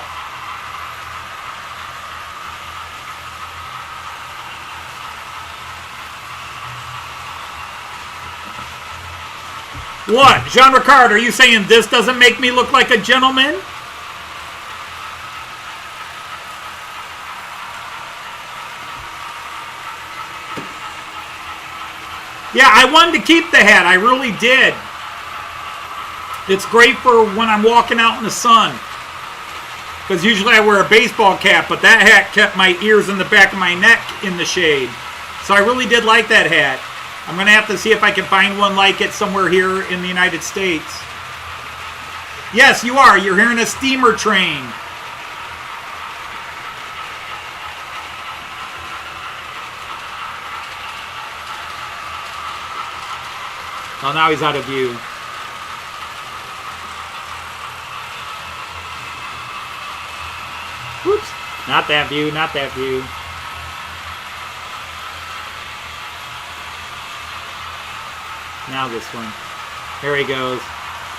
What? Jean Ricard, are you saying this doesn't make me look like a gentleman? Yeah, I wanted to keep the hat. I really did. It's great for when I'm walking out in the sun. Because usually I wear a baseball cap, but that hat kept my ears in the back of my neck in the shade. So I really did like that hat. I'm going to have to see if I can find one like it somewhere here in the United States. Yes, you are. You're hearing a steamer train. Oh, now he's out of view. Whoops. Not that view, not that view. Now this one. There he goes.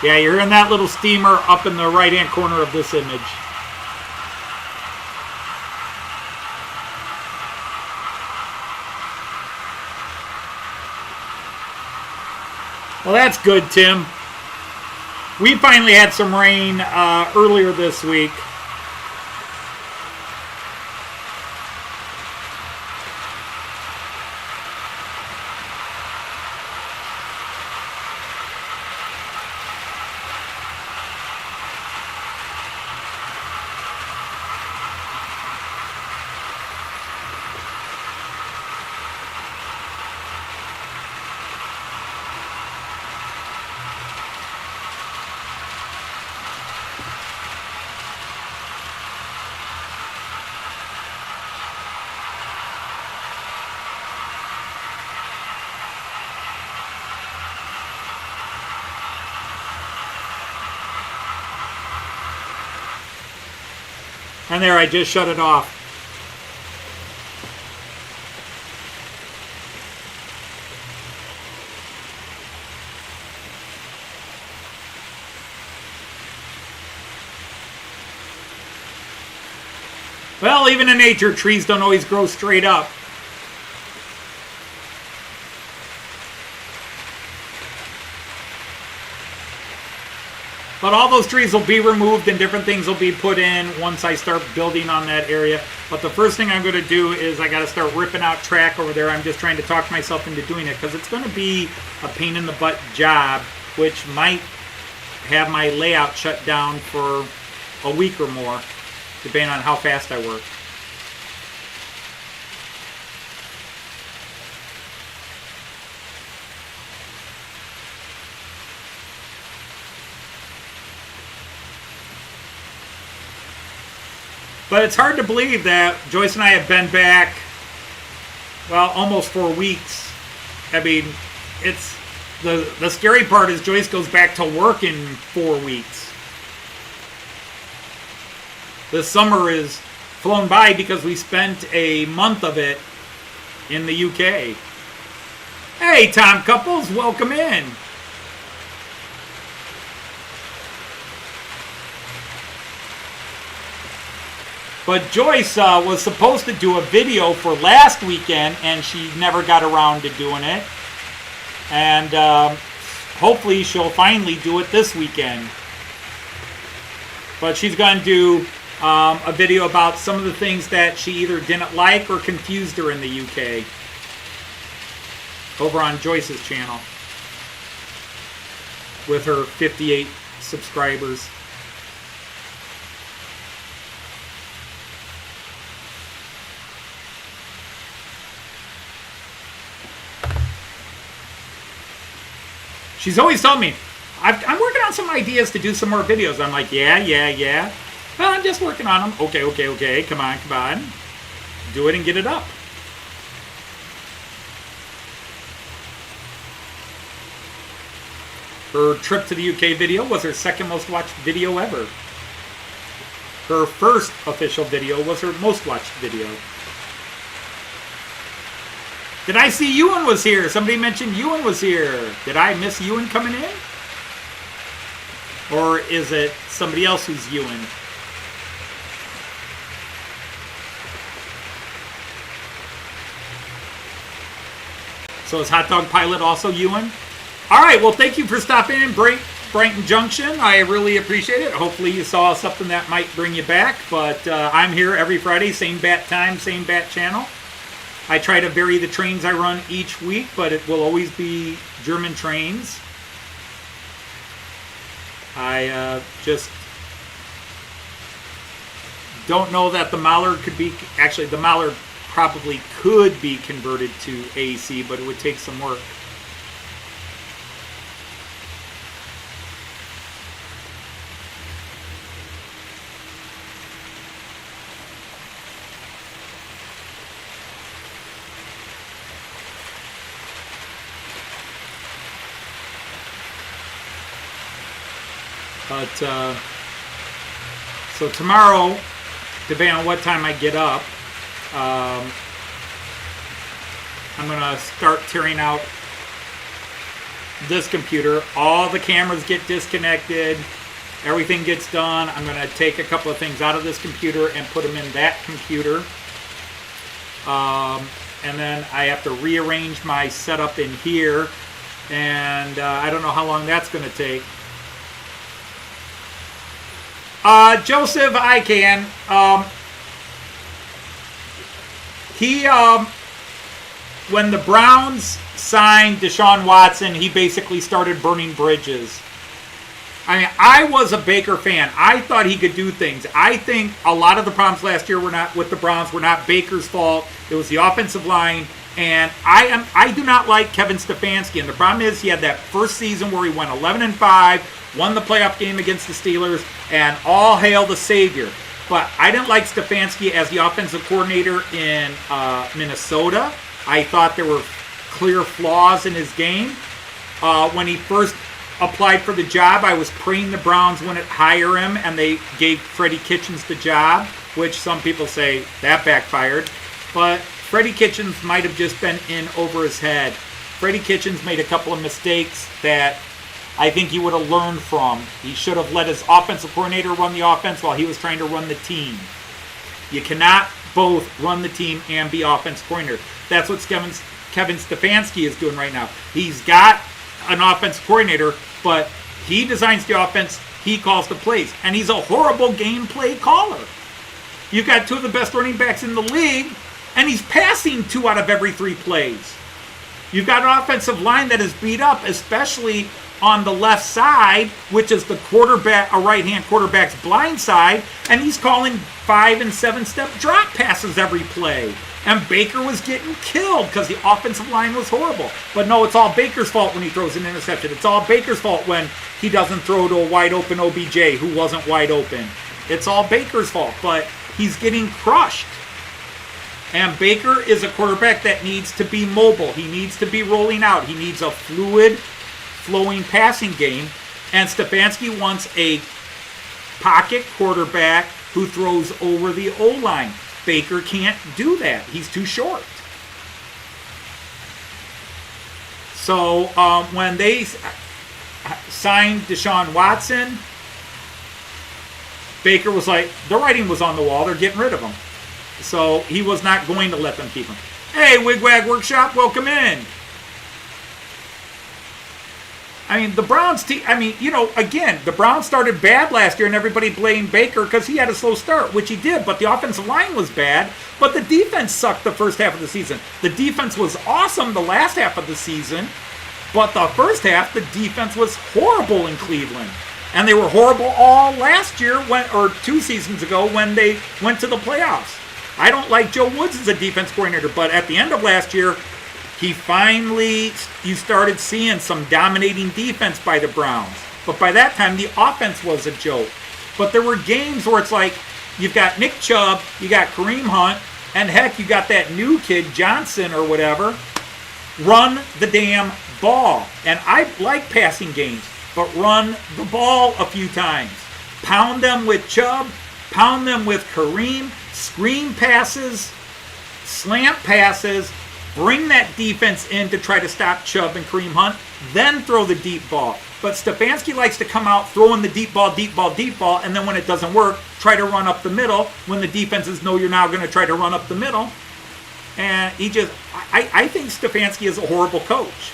Yeah, you're in that little steamer up in the right-hand corner of this image. Well, that's good, Tim. We finally had some rain earlier this week. And there, I just shut it off. Well, even in nature, trees don't always grow straight up. But all those trees will be removed and different things will be put in once I start building on that area. But the first thing I'm going to do is I got to start ripping out track over there. I'm just trying to talk myself into doing it because it's going to be a pain in the butt job, which might have my layout shut down for a week or more, depending on how fast I work. But it's hard to believe that Joyce and I have been back, well, almost 4 weeks. I mean, it's the scary part is Joyce goes back to work in 4 weeks. This summer is flown by because we spent a month of it in the UK. Hey, Tom Couples, welcome in. But Joyce was supposed to do a video for last weekend, and she never got around to doing it. And hopefully she'll finally do it this weekend. But she's going to do a video about some of the things that she either didn't like or confused her in the UK. Over on Joyce's channel. With her 58 subscribers. She's always told me, I'm working on some ideas to do some more videos. I'm like, yeah. Well, I'm just working on them. Okay. Come on. Do it and get it up. Her trip to the UK video was her second most watched video ever. Her first official video was her most watched video. Did I see Ewan was here? Somebody mentioned Ewan was here. Did I miss Ewan coming in? Or is it somebody else who's Ewan? So is Hot Dog Pilot also Ewan? All right, well, thank you for stopping in Brighton Junction. I really appreciate it. Hopefully you saw something that might bring you back. But I'm here every Friday, same bat time, same bat channel. I try to vary the trains I run each week, but it will always be German trains. I just don't know that the Mallard could be... Actually, the Mallard probably could be converted to AC, but it would take some work. But, so tomorrow, depending on what time I get up, I'm going to start tearing out this computer. All the cameras get disconnected. Everything gets done. I'm going to take a couple of things out of this computer and put them in that computer. And then I have to rearrange my setup in here. And I don't know how long that's going to take. Joseph, I can. When the Browns signed Deshaun Watson, he basically started burning bridges. I mean, I was a Baker fan. I thought he could do things. I think a lot of the problems last year with the Browns were not Baker's fault. It was the offensive line. And I do not like Kevin Stefanski. And the problem is he had that first season where he went 11-5, won the playoff game against the Steelers, and all hail the Savior. But I didn't like Stefanski as the offensive coordinator in Minnesota. I thought there were clear flaws in his game. When he first applied for the job, I was praying the Browns wouldn't hire him, and they gave Freddie Kitchens the job, which some people say that backfired. But Freddie Kitchens might have just been in over his head. Freddie Kitchens made a couple of mistakes that I think he would have learned from. He should have let his offensive coordinator run the offense while he was trying to run the team. You cannot both run the team and be offensive coordinator. That's what Kevin Stefanski is doing right now. He's got an offensive coordinator, but he designs the offense, he calls the plays, and he's a horrible game play caller. You've got two of the best running backs in the league, and he's passing 2 out of every 3 plays. You've got an offensive line that is beat up, especially on the left side, which is the quarterback, a right-hand quarterback's blind side, and he's calling 5- and 7-step drop passes every play. And Baker was getting killed because the offensive line was horrible. But no, it's all Baker's fault when he throws an interception. It's all Baker's fault when he doesn't throw to a wide-open OBJ who wasn't wide open. It's all Baker's fault, but he's getting crushed. And Baker is a quarterback that needs to be mobile. He needs to be rolling out. He needs a fluid, flowing passing game. And Stefanski wants a pocket quarterback who throws over the O-line. Baker can't do that. He's too short. So when they signed Deshaun Watson, Baker was like, the writing was on the wall. They're getting rid of him. So he was not going to let them keep him. Hey, Wigwag Workshop, welcome in. I mean, the Browns, again, the Browns started bad last year and everybody blamed Baker because he had a slow start, which he did, but the offensive line was bad, but the defense sucked the first half of the season. The defense was awesome the last half of the season, but the first half, the defense was horrible in Cleveland. And they were horrible all last year, or 2 seasons ago, when they went to the playoffs. I don't like Joe Woods as a defense coordinator, but at the end of last year, you started seeing some dominating defense by the Browns. But by that time, the offense was a joke. But there were games where it's like, you've got Nick Chubb, you got Kareem Hunt, and heck, you got that new kid, Johnson or whatever. Run the damn ball. And I like passing games, but run the ball a few times. Pound them with Chubb, pound them with Kareem, screen passes, slant passes, bring that defense in to try to stop Chubb and Kareem Hunt, then throw the deep ball. But Stefanski likes to come out throwing the deep ball, and then when it doesn't work, try to run up the middle when the defenses know you're now going to try to run up the middle. And I think Stefanski is a horrible coach.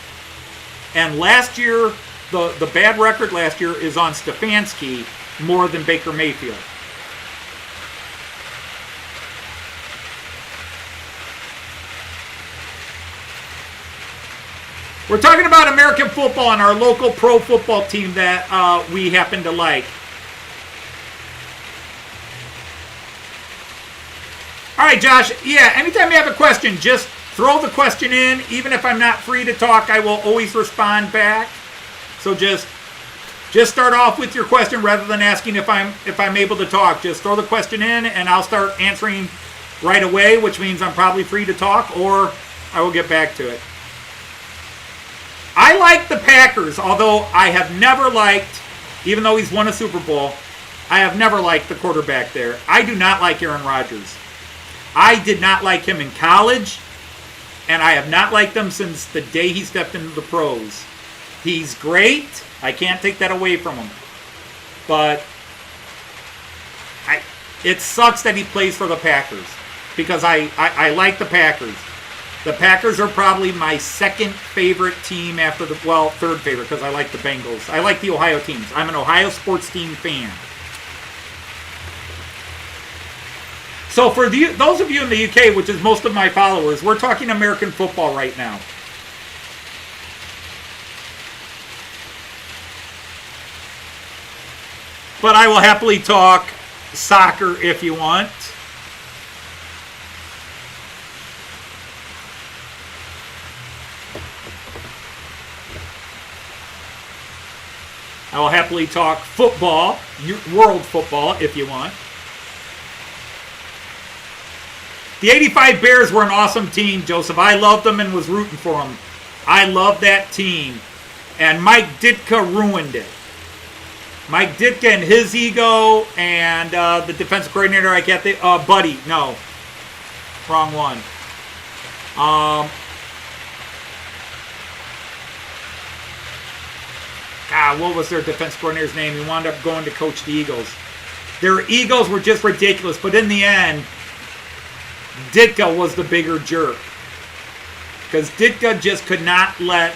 And last year, the bad record last year is on Stefanski more than Baker Mayfield. We're talking about American football and our local pro football team that we happen to like. All right, Josh. Yeah, anytime you have a question, just throw the question in. Even if I'm not free to talk, I will always respond back. So just start off with your question rather than asking if I'm able to talk. Just throw the question in, and I'll start answering right away, which means I'm probably free to talk, or I will get back to it. I like the Packers, although I have never liked, even though he's won a Super Bowl, I have never liked the quarterback there. I do not like Aaron Rodgers. I did not like him in college, and I have not liked him since the day he stepped into the pros. He's great. I can't take that away from him. But it sucks that he plays for the Packers because I like the Packers. The Packers are probably my second favorite team after third favorite because I like the Bengals. I like the Ohio teams. I'm an Ohio sports team fan. So for those of you in the UK, which is most of my followers, we're talking American football right now. But I will happily talk soccer if you want. I will happily talk football, world football, if you want. The 85 Bears were an awesome team, Joseph. I loved them and was rooting for them. I love that team. And Mike Ditka ruined it. Mike Ditka and his ego and the defensive coordinator, I get the... Buddy, no. Wrong one. What was their defense coordinator's name? He wound up going to coach the Eagles. Their egos were just ridiculous, but in the end, Ditka was the bigger jerk. Because Ditka just could not let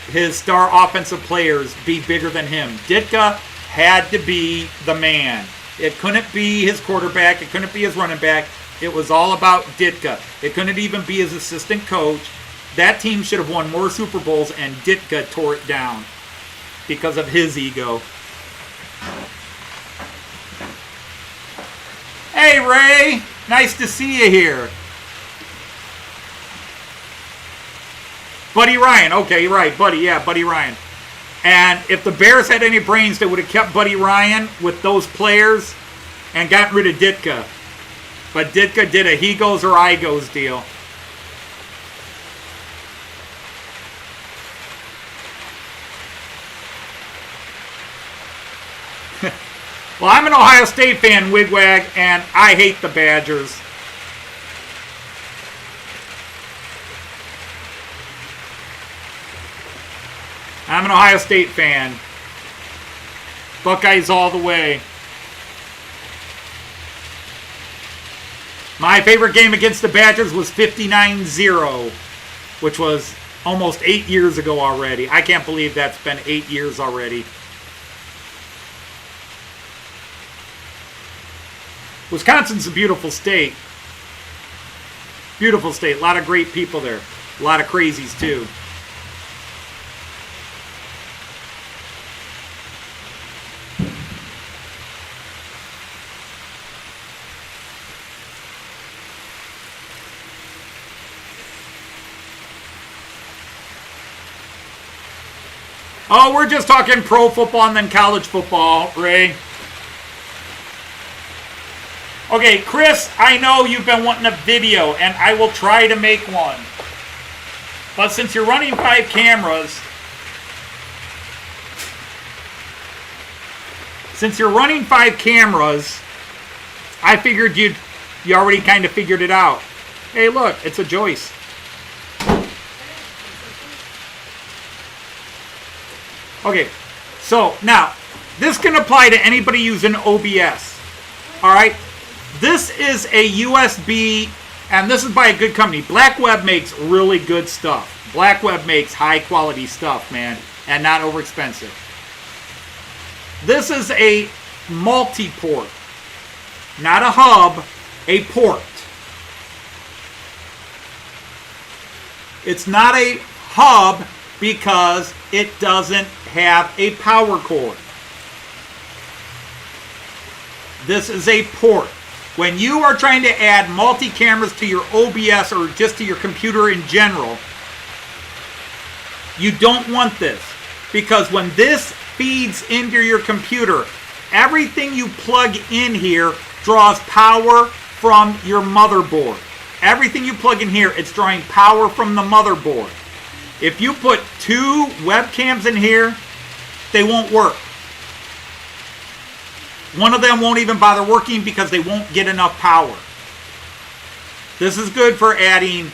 his star offensive players be bigger than him. Ditka had to be the man. It couldn't be his quarterback. It couldn't be his running back. It was all about Ditka. It couldn't even be his assistant coach. That team should have won more Super Bowls, and Ditka tore it down because of his ego. Hey, Ray. Nice to see you here. Buddy Ryan. Okay, right. Buddy Ryan. And if the Bears had any brains, they would have kept Buddy Ryan with those players and gotten rid of Ditka. But Ditka did a he goes or I goes deal. Well, I'm an Ohio State fan, Wigwag, and I hate the Badgers. I'm an Ohio State fan. Buckeyes all the way. My favorite game against the Badgers was 59-0, which was almost 8 years ago already. I can't believe that's been 8 years already. Wisconsin's a beautiful state. Beautiful state. A lot of great people there. A lot of crazies, too. Oh, we're just talking pro football and then college football, Ray. Okay, Chris, I know you've been wanting a video, and I will try to make one. But since you're running 5 cameras, I figured you already kind of figured it out. Hey, look, it's a joist. Okay, so now, this can apply to anybody using OBS. All right, this is a USB, and this is by a good company. Blackweb makes really good stuff. Blackweb makes high quality stuff, man, and not overexpensive. This is a multi-port, not a hub, a port. It's not a hub because it doesn't have a power cord. This is a port. When you are trying to add multi-cameras to your OBS or just to your computer in general, you don't want this, because when this feeds into your computer, everything you plug in here draws power from your motherboard. Everything you plug in here, it's drawing power from the motherboard. If you put 2 webcams in here, they won't work. One of them won't even bother working because they won't get enough power. This is good for adding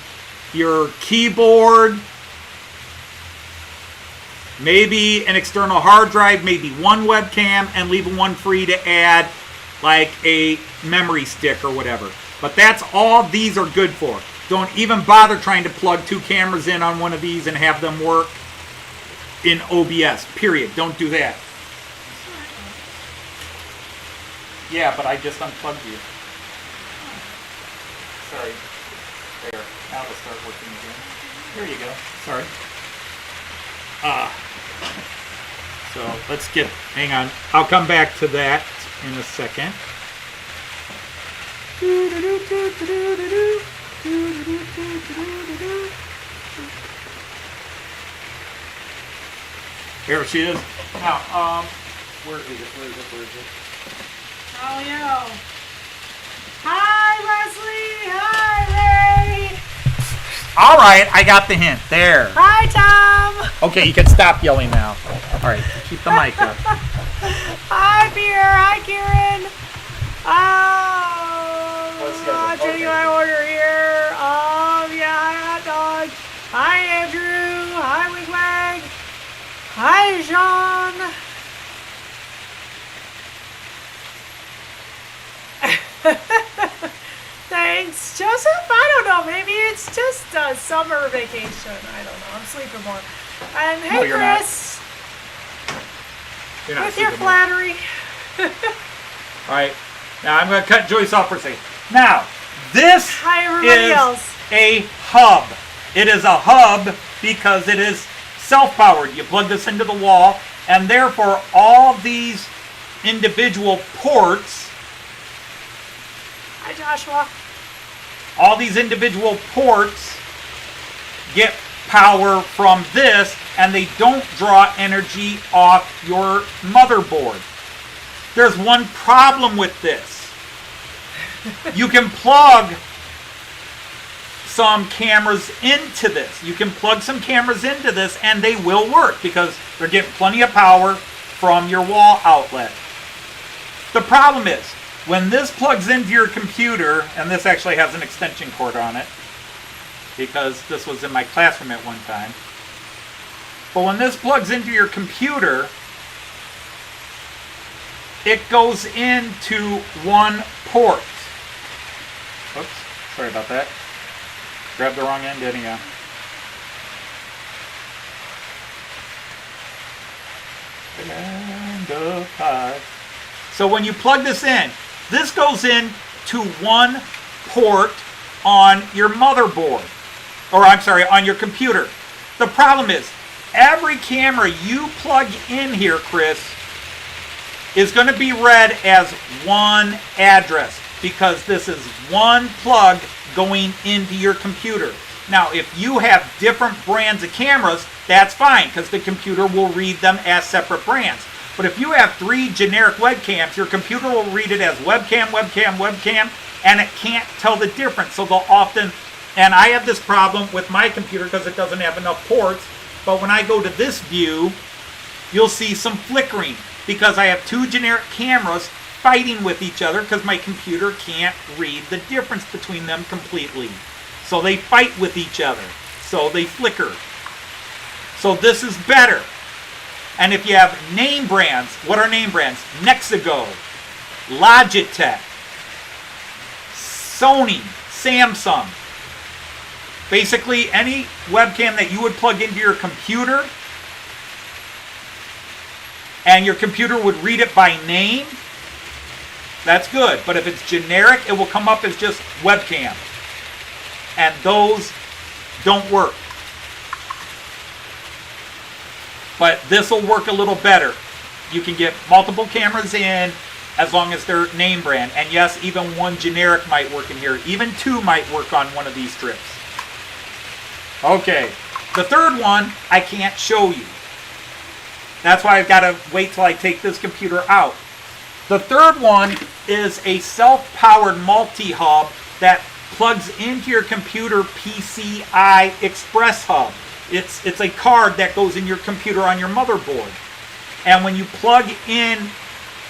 your keyboard, maybe an external hard drive, maybe 1 webcam, and leaving 1 free to add like a memory stick or whatever. But that's all these are good for. Don't even bother trying to plug 2 cameras in on one of these and have them work in OBS, period. Don't do that. Yeah, but I just unplugged you. Sorry. There. Now it'll start working again. There you go. Sorry. So let's get, hang on. I'll come back to that in a second. There she is. Now, where is it? Oh, yo. Hi, Leslie. Hi, Ray. All right, I got the hint. There. Hi, Tom. Okay, you can stop yelling now. All right, keep the mic up. Hi, Pierre. Hi, Kieran. Oh, taking my order here. Oh, yeah, hi, hot dog. Hi, Andrew. Hi, Wigwag. Hi, Jean. Thanks, Joseph. I don't know. Maybe it's just a summer vacation. I don't know. I'm sleeping more. And hey, No, you're Chris. You're not With your sleeping more. flattery. All right, now I'm going to cut Joyce off for a second. Now, this Hi, everybody is else. a hub. It is a hub because it is self-powered. You plug this into the wall, and therefore all these individual ports, Hi, Joshua. all these individual ports get power from this, and they don't draw energy off your motherboard. There's one problem with this. You can plug some cameras into this. You can plug some cameras into this and they will work because they're getting plenty of power from your wall outlet. The problem is, when this plugs into your computer, and this actually has an extension cord on it, because this was in my classroom at one time. But when this plugs into your computer, it goes into 1 port. Oops, sorry about that. Grabbed the wrong end anyhow. And a pie. So when you plug this in, this goes in to 1 port on your motherboard. Or I'm sorry, on your computer. The problem is, every camera you plug in here, Chris, is going to be read as 1 address because this is 1 plug going into your computer. Now, if you have different brands of cameras, that's fine, because the computer will read them as separate brands. But if you have 3 generic webcams, your computer will read it as webcam, webcam, webcam, and it can't tell the difference. So they'll often, and I have this problem with my computer because it doesn't have enough ports, but when I go to this view, you'll see some flickering because I have 2 generic cameras fighting with each other because my computer can't read the difference between them completely. So they fight with each other. So they flicker. So this is better. And if you have name brands, what are name brands? Nexigo, Logitech, Sony, Samsung. Basically, any webcam that you would plug into your computer and your computer would read it by name, that's good. But if it's generic, it will come up as just webcam. And those don't work. But this will work a little better. You can get multiple cameras in as long as they're name brand. And yes, even 1 generic might work in here. Even 2 might work on one of these strips. Okay, the third one I can't show you. That's why I've got to wait till I take this computer out. The third one is a self-powered multi-hub that plugs into your computer PCI Express hub. It's a card that goes in your computer on your motherboard. And when you plug in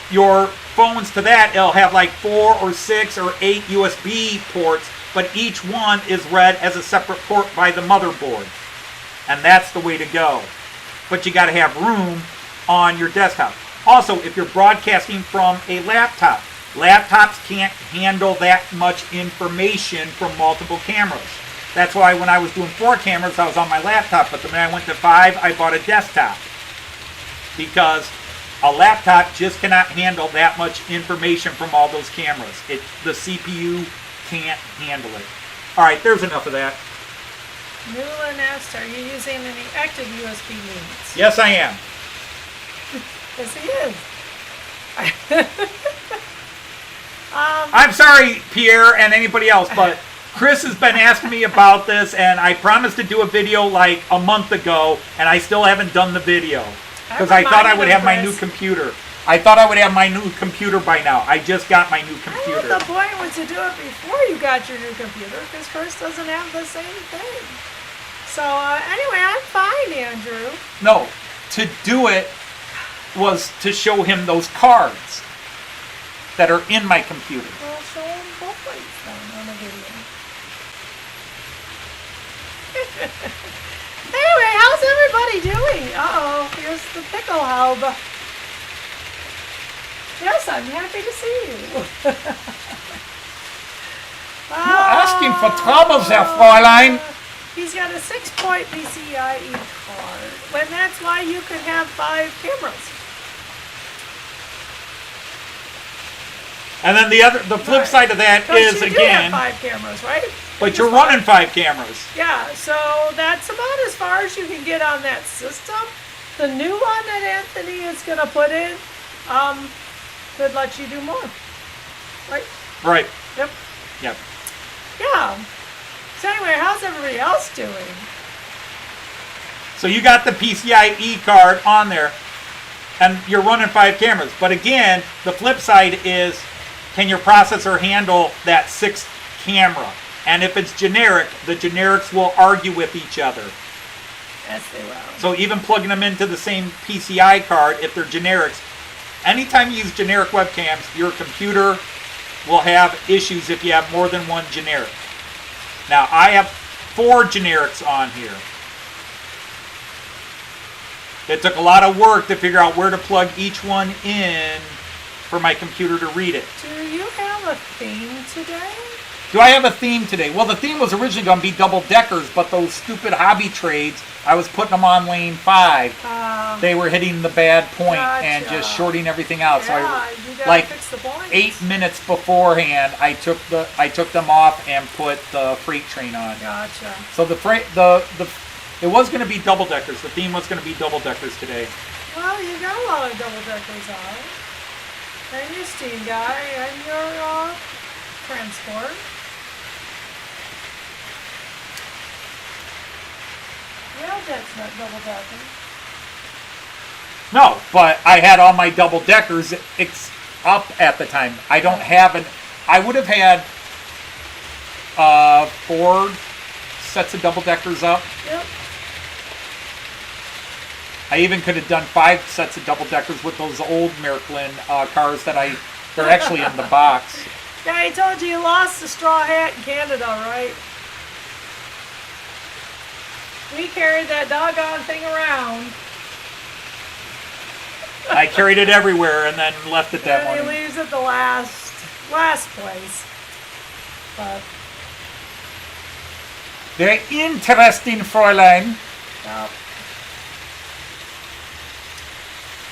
your phones to that, it'll have like 4 or 6 or 8 USB ports, but each one is read as a separate port by the motherboard. And that's the way to go. But you got to have room on your desktop. Also, if you're broadcasting from a laptop, laptops can't handle that much information from multiple cameras. That's why when I was doing 4 cameras, I was on my laptop. But when I went to 5, I bought a desktop. Because a laptop just cannot handle that much information from all those cameras. The CPU can't handle it. All right, there's enough of that. Newland asked, are you using any active USB units? Yes, I am. Yes, he is. I'm sorry, Pierre, and anybody else, but Chris has been asking me about this, and I promised to do a video like a month ago, and I still haven't done the video. Because I thought I would have my new computer. I thought I would have my new computer by now. I just got my new computer. The point was to do it before you got your new computer, because Chris doesn't have the same thing. So anyway, I'm fine, Andrew. No, to do it was to show him those cards that are in my computer. Well, show him both ways then on the video. Anyway, how's everybody doing? Uh-oh, here's the pickle hub. Yes, I'm happy to see you. You're asking for trouble there, Fräulein. He's got a 6-point PCIe card. And that's why you can have 5 cameras. And then the flip side of that is, you again, do have 5 cameras, right? but you're running 5 cameras. Yeah, so that's about as far as you can get on that system. The new one that Anthony is going to put in could let you do more. Right? Right. Yep. Yep. Yeah. So anyway, how's everybody else doing? So you got the PCIe card on there, and you're running 5 cameras. But again, the flip side is, can your processor handle that 6th camera? And if it's generic, the generics will argue with each other. Yes, they will. So even plugging them into the same PCI card, if they're generics, anytime you use generic webcams, your computer will have issues if you have more than 1 generic. Now, I have 4 generics on here. It took a lot of work to figure out where to plug each one in for my computer to read it. Do you have a theme today? Do I have a theme today? Well, the theme was originally going to be double-deckers, but those stupid hobby trades, I was putting them on lane 5. They were hitting the bad point and just shorting everything out. Yeah, so I, you gotta like fix the points. 8 minutes beforehand, I took them off and put the freight train on. Gotcha. So it was going to be double-deckers. The theme was going to be double-deckers today. Well, you got a lot of double-deckers on. And your steam guy and your transport. Railjet's not double decker. No, but I had all my double deckers up at the time. I don't have I would have had 4 sets of double deckers up. Yep. I even could have done 5 sets of double deckers with those old Märklin cars they're actually in the box. Yeah, I told you lost the straw hat in Canada, right? We carried that doggone thing around. I carried it everywhere and then left it that And morning. he leaves at the last place. But Very interesting, Fräulein. Yep.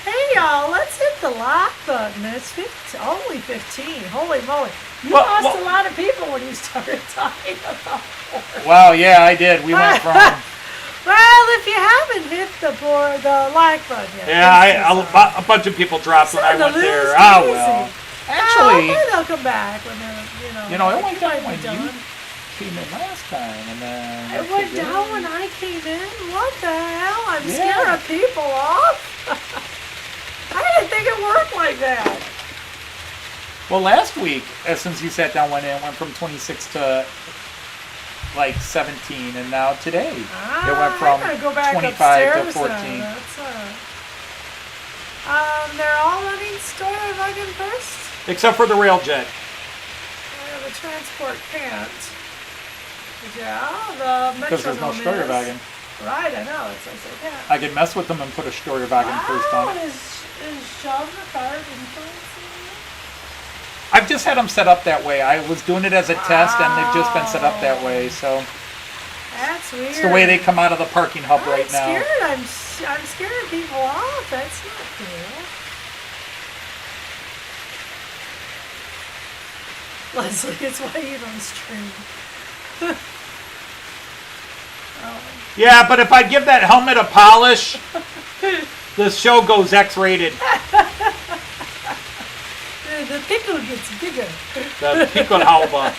Hey y'all, let's hit the like button. It's only 15. Holy moly. You lost a lot of people when you started talking about porn. Wow, yeah, I did. We went from... Well, if you haven't hit the like button yet. Yeah, a bunch of people dropped when I went there. Oh, well. Actually... maybe they'll come back when they're, it went down when you came in last time. And then it went down when I came in? What the hell? I'm scaring people off? I didn't think it worked like that. Well, last week, since you sat down, went from 26 to like 17, and now today it went from I go back 25 to 14. That's, they're all running Steuerwagen first. Except for the Railjet. The transport can't. Yeah, the Because there's no Steuerwagen. Right, I know. It's like they can't. I could mess with them and put a Steuerwagen first on it. Is Sean McCart influencing you? I've just had them set up that way. I was doing it as a test, and they've just been set up that way. So that's weird. it's the way they come out of the parking hub right now. I'm scaring people off. That's not cool. Leslie, it's why you don't stream. Yeah, but if I give that helmet a polish, the show goes X-rated. The pickle gets bigger. The Pickelhaube.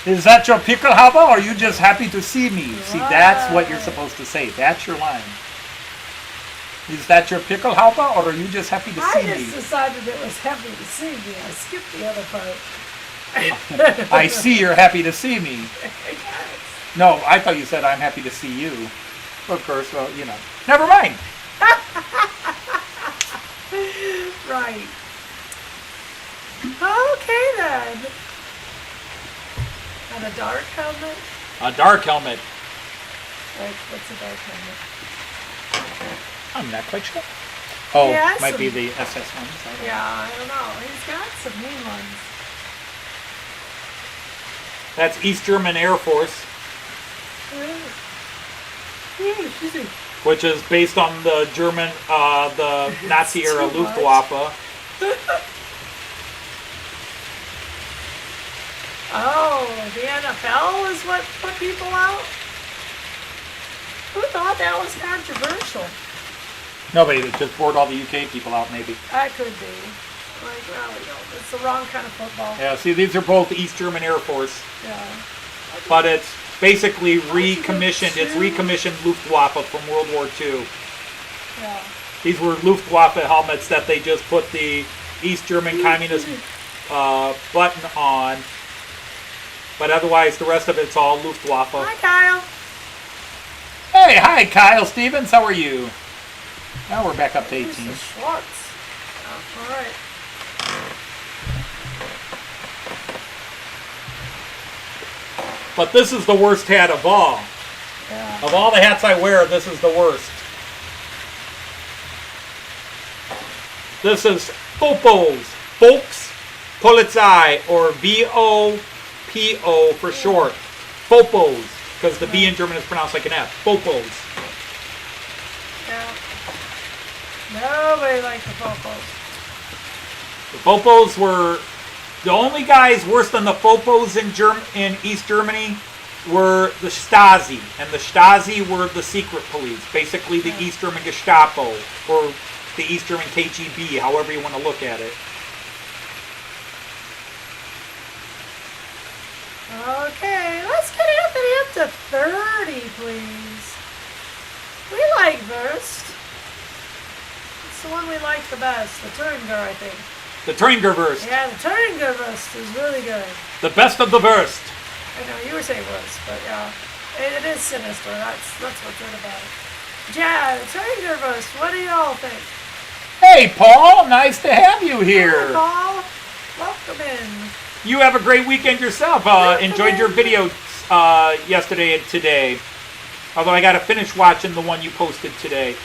Is that your Pickelhaube, or are you just happy to see me? See, that's what you're supposed to say. That's your line. Is that your Pickelhaube, or are you just happy to see me? I just decided it was happy to see me. I skipped the other part. I see you're happy to see me. No, I thought you said I'm happy to see you. Of course, well, Never mind. Right. Okay, then. And a dark helmet? A dark helmet. What's a dark helmet? I'm not quite sure. Oh, Yeah, might be the SS ones. Yeah, I don't know. He's got some mean ones. That's East German Air Force, which is based on the German, the Nazi era Luftwaffe. Oh, the NFL is what put people out? Who thought that was controversial? Nobody, they just bored all the UK people out, maybe. That could be. Like, well, it's the wrong kind of football. Yeah, see, these are both East German Air Force. Yeah. But it's basically recommissioned. It's recommissioned Luftwaffe from World War II. Yeah. These were Luftwaffe helmets that they just put the East German Communist button on. But otherwise, the rest of it's all Luftwaffe. Hi, Kyle. Hey, hi, Kyle Stevens. How are you? Now we're back up to 18. Here's the Schwartz. Oh, all right. But this is the worst hat of all. Yeah. Of all the hats I wear, this is the worst. This is Fopos, Volks Polizei, or V-O-P-O for short. Fopos, because the B in German is pronounced like an F. Fopos. Yeah. Nobody liked the Fopos. The Fopos were the only guys worse than the Fopos in East Germany were the Stasi, and the Stasi were the secret police, basically the East German Gestapo, or the East German KGB, however you want to look at it. Okay, let's get Anthony up up to 30, please. We like Wurst. It's the one we like the best, the Thuringer, I think. The Tringerwurst. Yeah, the Thuringer Wurst is really good. The best of the Wurst. I know, you were saying Wurst, but yeah. It is sinister, that's what's good about it. Yeah, the Thuringer Wurst, what do you all think? Hey, Paul, nice to have you here. Hi, Paul. Welcome in. You have a great weekend yourself. Enjoyed your video yesterday and today. Although I got to finish watching the one you posted today.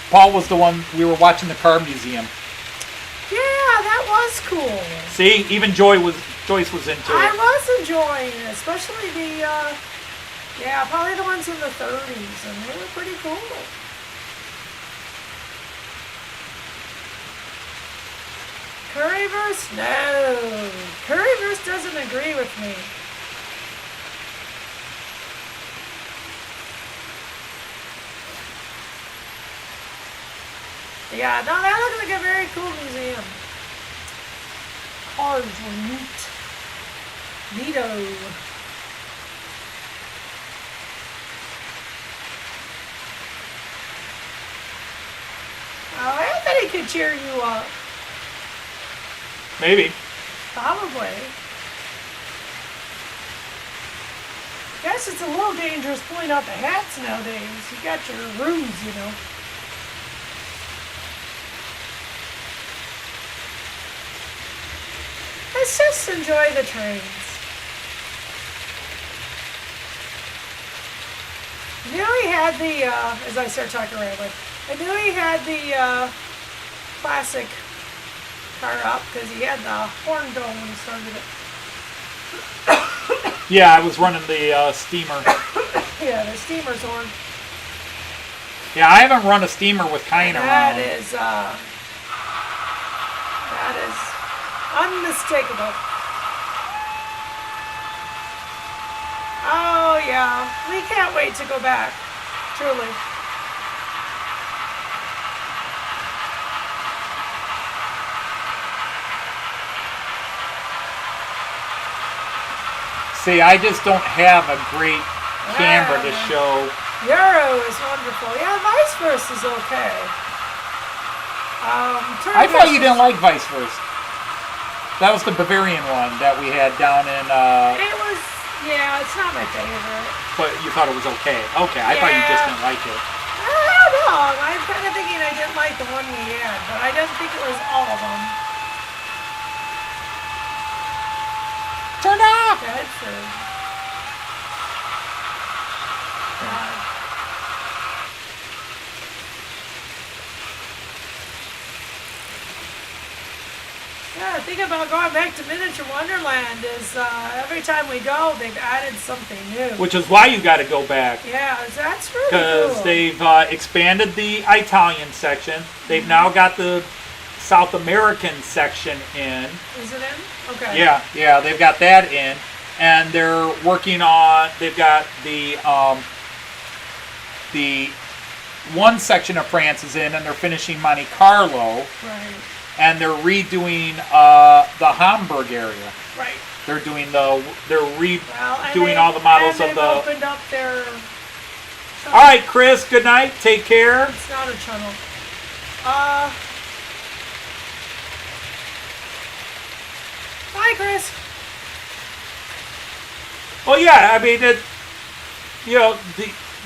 Paul was the one, we were watching the car museum. Yeah, that was cool. See, even Joyce was into it. I was enjoying it, especially the, probably the ones in the 30s, and they were pretty cool. Currywurst? No. Currywurst doesn't agree with me. Yeah, no, that looks like a very cool museum. Cars were neat. Neato. Oh, Anthony could cheer you up. Maybe. Probably. Guess it's a little dangerous pulling out the hats nowadays. You got your ruse, you know. Let's just enjoy the trains. I knew he had the, as I start talking rambling, I knew he had the classic car up because he had the horn going when he started it. Yeah, I was running the steamer. Yeah, the steamer's horn. Yeah, I haven't run a steamer with Kine around. That is unmistakable. Oh yeah, we can't wait to go back, truly. See, I just don't have a great camera to show. Euro is wonderful. Yeah, Vice Versa is okay. I thought you didn't like Vice Versa. That was the Bavarian one that we had down in... It was, yeah, it's not my favorite. But you thought it was okay. Okay, I thought you just didn't like it. I don't know. I'm kind of thinking I didn't like the one we had, but I didn't think it was all of them. Turn off! That's true. Yeah, the thing about going back to Miniature Wonderland is every time we go, they've added something new. Which is why you got to go back. Yeah, that's really Because cool. they've expanded the Italian section. They've now got the South American section in. Is it in? Okay. Yeah, they've got that in. And they're working on, they've got the one section of France is in, and they're finishing Monte Carlo. Right. And they're redoing the Hamburg area. Right. They're doing all the models and of the. Opened up their. All right, Chris. Good night. Take care. It's not a tunnel. Bye, Chris. Well, yeah. I mean,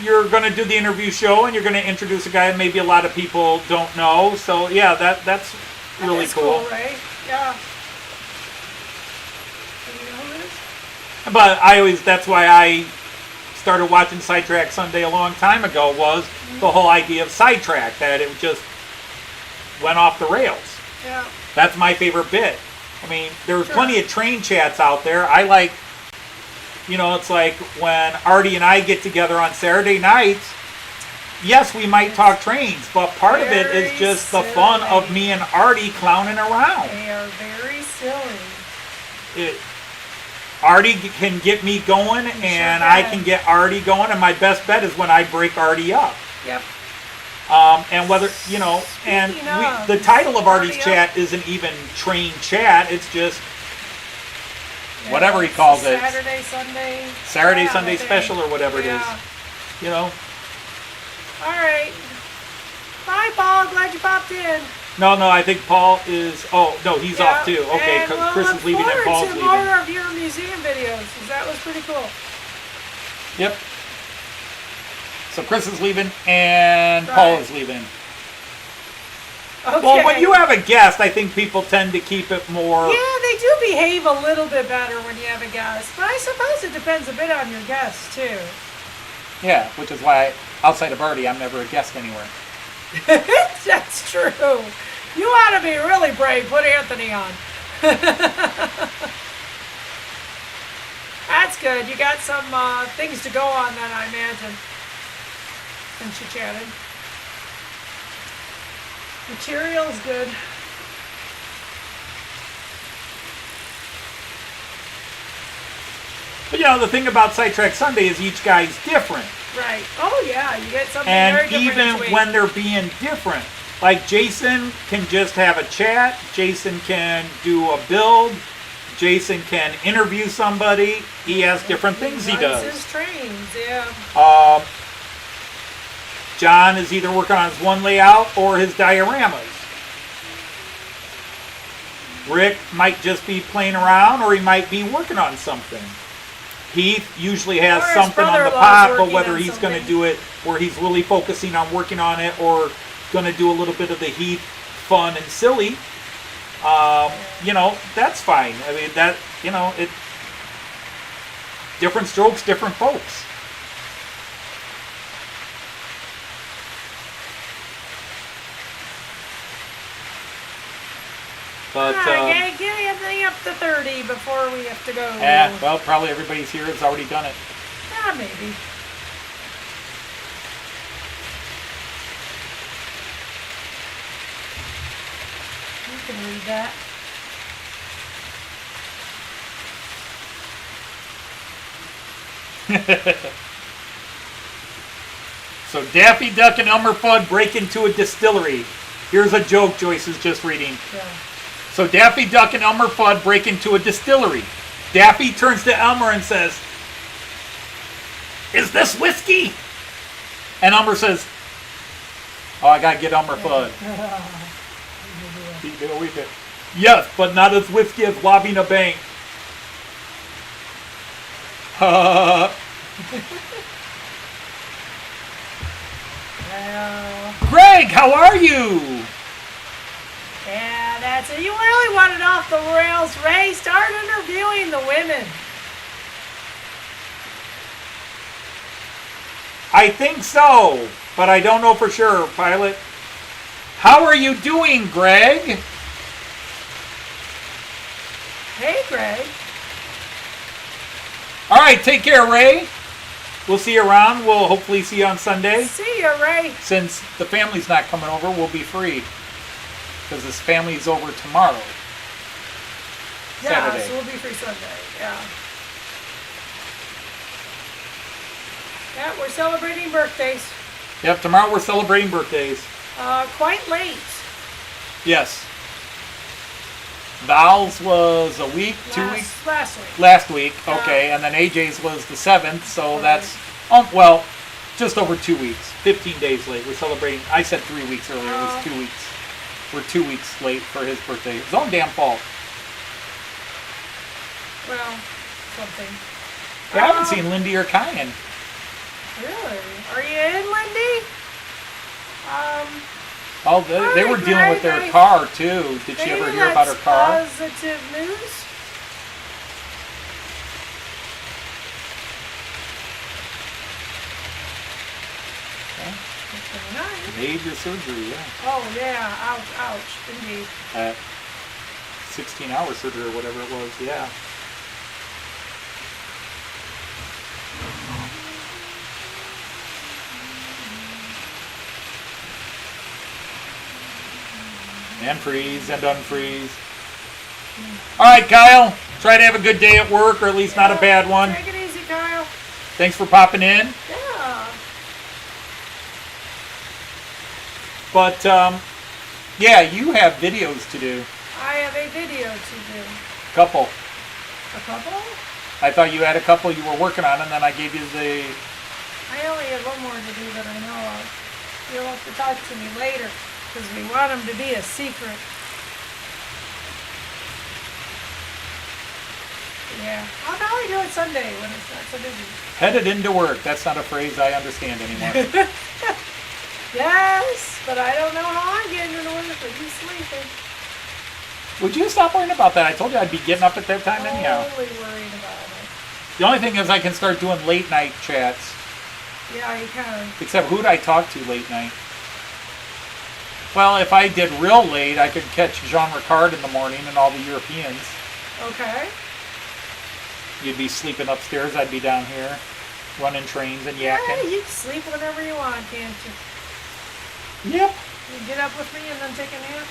you're going to do the interview show, and you're going to introduce a guy that maybe a lot of people don't know. So yeah, that's really cool. Right? Yeah. Do you know who it is? But that's why I started watching Sidetrack Sunday a long time ago, was the whole idea of Sidetrack, that it just went off the rails. Yeah. That's my favorite bit. I mean, there's plenty of train chats out there. I like, it's like when Artie and I get together on Saturday nights, yes, we might talk trains, but part of it is just the fun of me and Artie clowning around. They are very silly. Artie can get me going, and I can get Artie going, and my best bet is when I break Artie up. Yep. And whether, the title of Artie's chat isn't even train chat, it's just, whatever he calls it. Saturday, Sunday. Saturday, Yeah, Sunday I think. special or whatever it is. Yeah. You know? All right. Bye, Paul. Glad you popped in. No, I think Paul is, oh, no, he's off too. Okay, and we'll Chris look is leaving and forward Paul's to leaving. more of your museum videos, 'cause that was pretty cool. Yep. So Chris is leaving and Paul is leaving. Okay. Well, when you have a guest, I think people tend to keep it more. Yeah, they do behave a little bit better when you have a guest, but I suppose it depends a bit on your guest too. Yeah, which is why, outside of Artie, I'm never a guest anywhere. That's true. You ought to be really brave. Put Anthony on. That's good. You got some things to go on then, I imagine. Since you chatted. Material's good. But you know, the thing about Sidetrack Sunday is each guy's different. Right. Oh yeah, you get something And very different even each week. when they're being different, like Jason can just have a chat, Jason can do a build, Jason can interview somebody. He has different things he runs does. his trains, yeah. John is either working on his one layout or his dioramas. Rick might just be playing around or he might be working on something. Heath usually has Or his something on the brother-in-law's pot, but working whether on he's going to something. do it where he's really focusing on working on it or going to do a little bit of the Heath fun and silly, you know, that's fine. I mean, that, you know, it different strokes, different folks. But, Alright, get everything up to 30 before we have to go. well, probably everybody's here has already done it. Maybe. You can read that. So Daffy Duck and Elmer Fudd break into a distillery. Here's a joke Joyce is just reading. Yeah. So Daffy Duck and Elmer Fudd break into a distillery. Daffy turns to Elmer and says, "Is this whiskey?" And Elmer says, "Oh, I gotta get Elmer Fudd." Yes, but not as whiskey as robbing a bank. Well, Greg, how are you? yeah, that's it. You really wanted off the rails, Ray. Start interviewing the women. I think so, but I don't know for sure, Pilot. How are you doing, Greg? Hey, Greg. All right, take care, Ray. We'll see you around. We'll hopefully see you on Sunday. See ya, Ray. Since the family's not coming over, we'll be free. Because this family's over tomorrow. Yeah, Saturday. so we'll be free Sunday. Yeah. Yeah, we're celebrating birthdays. Yep, tomorrow we're celebrating birthdays. Quite late. Yes. Val's was a week, 2 weeks? Last week. Last week, Yeah. okay. And then AJ's was the 7th, so Right. that's, well, just over 2 weeks. 15 days late. We're celebrating, I said 3 weeks earlier, it was 2 weeks. We're 2 weeks late for his birthday. His own damn fault. Well, something. Yeah, I haven't seen Lindy or Kyan. Really? Are you in, Lindy? Oh, they were Hi, dealing with their Greg. car, too. Did she ever Maybe hear about her that's car? Positive news? Okay. Major surgery, yeah. Oh, yeah. Ouch, ouch. Indeed. 16-hour surgery or whatever it was, yeah. And freeze and unfreeze. All right, Kyle. Try to have a good day at work, or at least not a bad one. Take it easy, Kyle. Thanks for popping in. Yeah. But, yeah, you have videos to do. I have a video to do. Couple. A couple? I thought you had a couple you were working on, and then I gave you the... I only had one more to do that I know of. You'll have to talk to me later, because we want them to be a secret. Yeah. I'll probably do it Sunday when it's not so busy. Headed into work. That's not a phrase I understand anymore. Yes, but I don't know how I'm getting into work with you sleeping. Would you stop worrying about that? I told you I'd be getting up at that time anyhow. Totally worried about it. The only thing is I can start doing late night chats. Yeah, you can. Except who'd I talk to late night? Well, if I did real late, I could catch Jean Ricard in the morning and all the Europeans. Okay. You'd be sleeping upstairs, I'd be down here, running trains and Yeah, yakking. you can sleep whenever you want, can't you? Yep. You get up with me and then take a nap?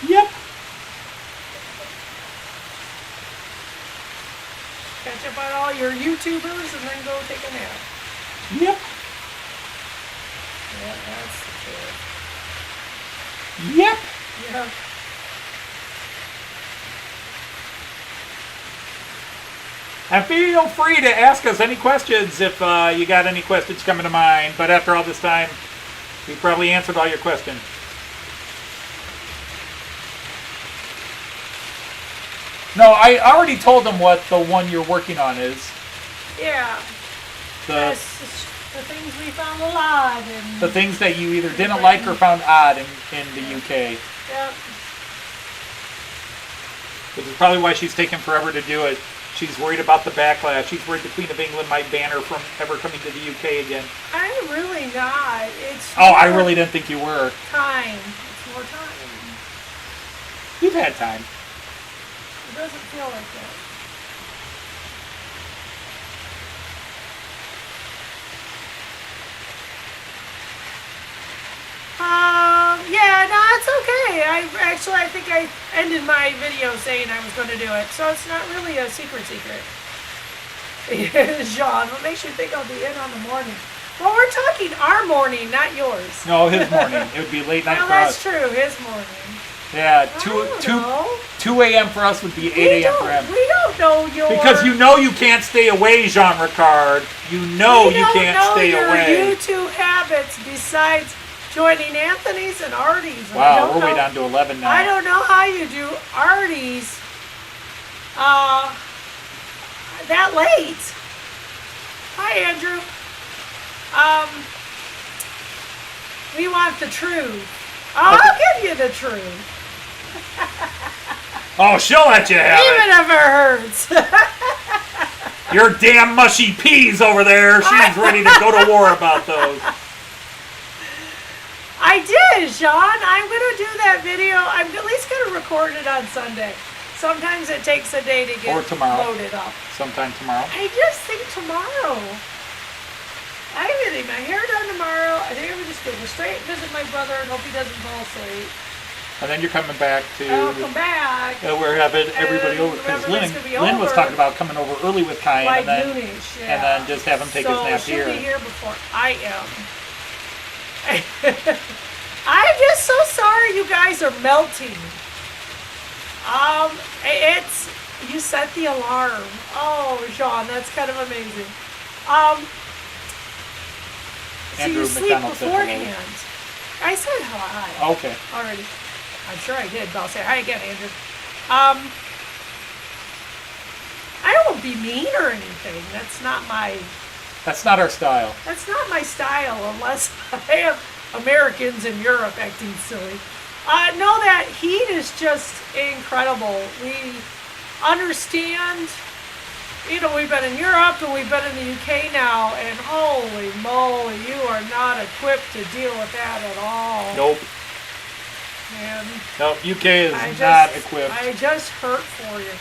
Yep. Catch up on all your YouTubers and then go take a nap. Yep. Yeah, that's the truth. Yep. Yeah. And feel free to ask us any questions if you got any questions coming to mind. But after all this time, we probably answered all your questions. No, I already told them what the one you're working on is. Yeah. That's the things we found alive in. The things that you either didn't like or found odd in the UK. Yep. Which is probably why she's taken forever to do it. She's worried about the backlash. She's worried the Queen of England might ban her from ever coming to the UK again. I'm really not. It's Oh, I really didn't think you were. time. It's more time. You've had time. It doesn't feel like that. Yeah, no, it's okay. I think I ended my video saying I was going to do it, so it's not really a secret. Jean, what makes you think I'll be in on the morning? Well, we're talking our morning, not yours. No, his morning. It would be late night Well, for that's us. true, his morning. Yeah, I don't know. 2 a.m. for us would be 8 a.m. for him. We don't know your... Because you know you can't stay away, Jean Ricard. You know you can't stay away. We don't know your YouTube habits besides joining Anthony's and Artie's. And Wow, we're way down to 11 now. I don't know how you do Artie's that late. Hi, Andrew. We want the truth. I'll give you the truth. Oh, she'll let you have Even it. if it hurts. Your damn mushy peas over there. She's ready to go to war about those. I did, Sean. I'm going to do that video. I'm at least going to record it on Sunday. Sometimes it takes a day to get Or tomorrow. loaded up. Sometime tomorrow. I just think tomorrow. I'm getting my hair done tomorrow. I think I'm just going to go straight and visit my brother and hope he doesn't fall asleep. And then you're coming back to... I'll come back. We're having everybody over because Lynn was talking about coming over early with Kai Like and then noonish, yeah. and then just have him take his nap she'll here. be here before I am. I'm just so sorry you guys are melting. It's you set the alarm. Oh, Sean, that's kind of amazing. So Andrew you sleep McDonald said hello. beforehand. I said hi. Okay. Already. I'm sure I did, but I'll say hi again, Andrew. I won't be mean or anything. That's not our style. That's not my style unless I have Americans in Europe acting silly. No, that heat is just incredible. We understand, we've been in Europe and we've been in the UK now, and holy moly, you are not equipped to deal with that at all. Nope. Man, No, UK is not equipped. I just hurt for you.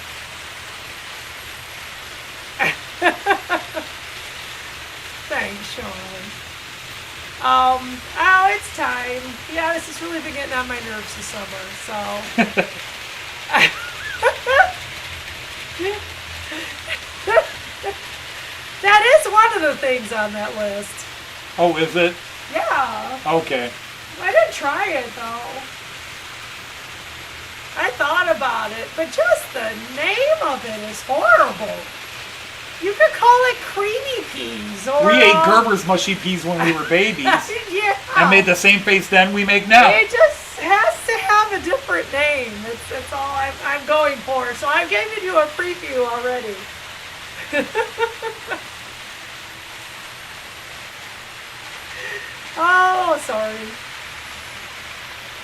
Thanks, Sean. Oh, it's time. Yeah, this has really been getting on my nerves this summer, so. That is one of the things on that list. Oh, is it? Yeah. Okay. I didn't try it, though. I thought about it, but just the name of it is horrible. You could call it creamy peas, or We ate Gerber's mushy peas when we were babies. yeah. And made the same face then we make now. It just has to have a different name. That's all I'm going for. So I'm giving you a preview already. Oh, sorry.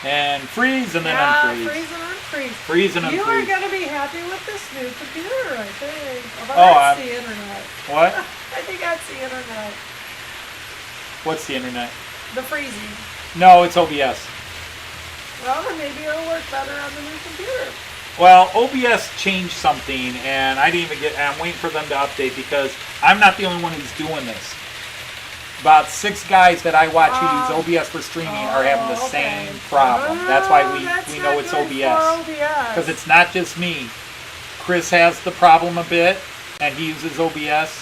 And freeze and then Yeah, unfreeze. freeze and unfreeze. Freeze and You are unfreeze. going to be happy with this new computer, I think. Although Oh, that's the internet. What? I think that's the internet. What's the internet? The freezing. No, it's OBS. Well, then maybe it'll work better on the new computer. Well, OBS changed something, and I didn't even get. I'm waiting for them to update because I'm not the only one who's doing this. About 6 guys that I watch who use OBS for streaming are having the okay. same problem. That's why we know not it's good OBS. for OBS. Because it's not just me. Chris has the problem a bit, and he uses OBS.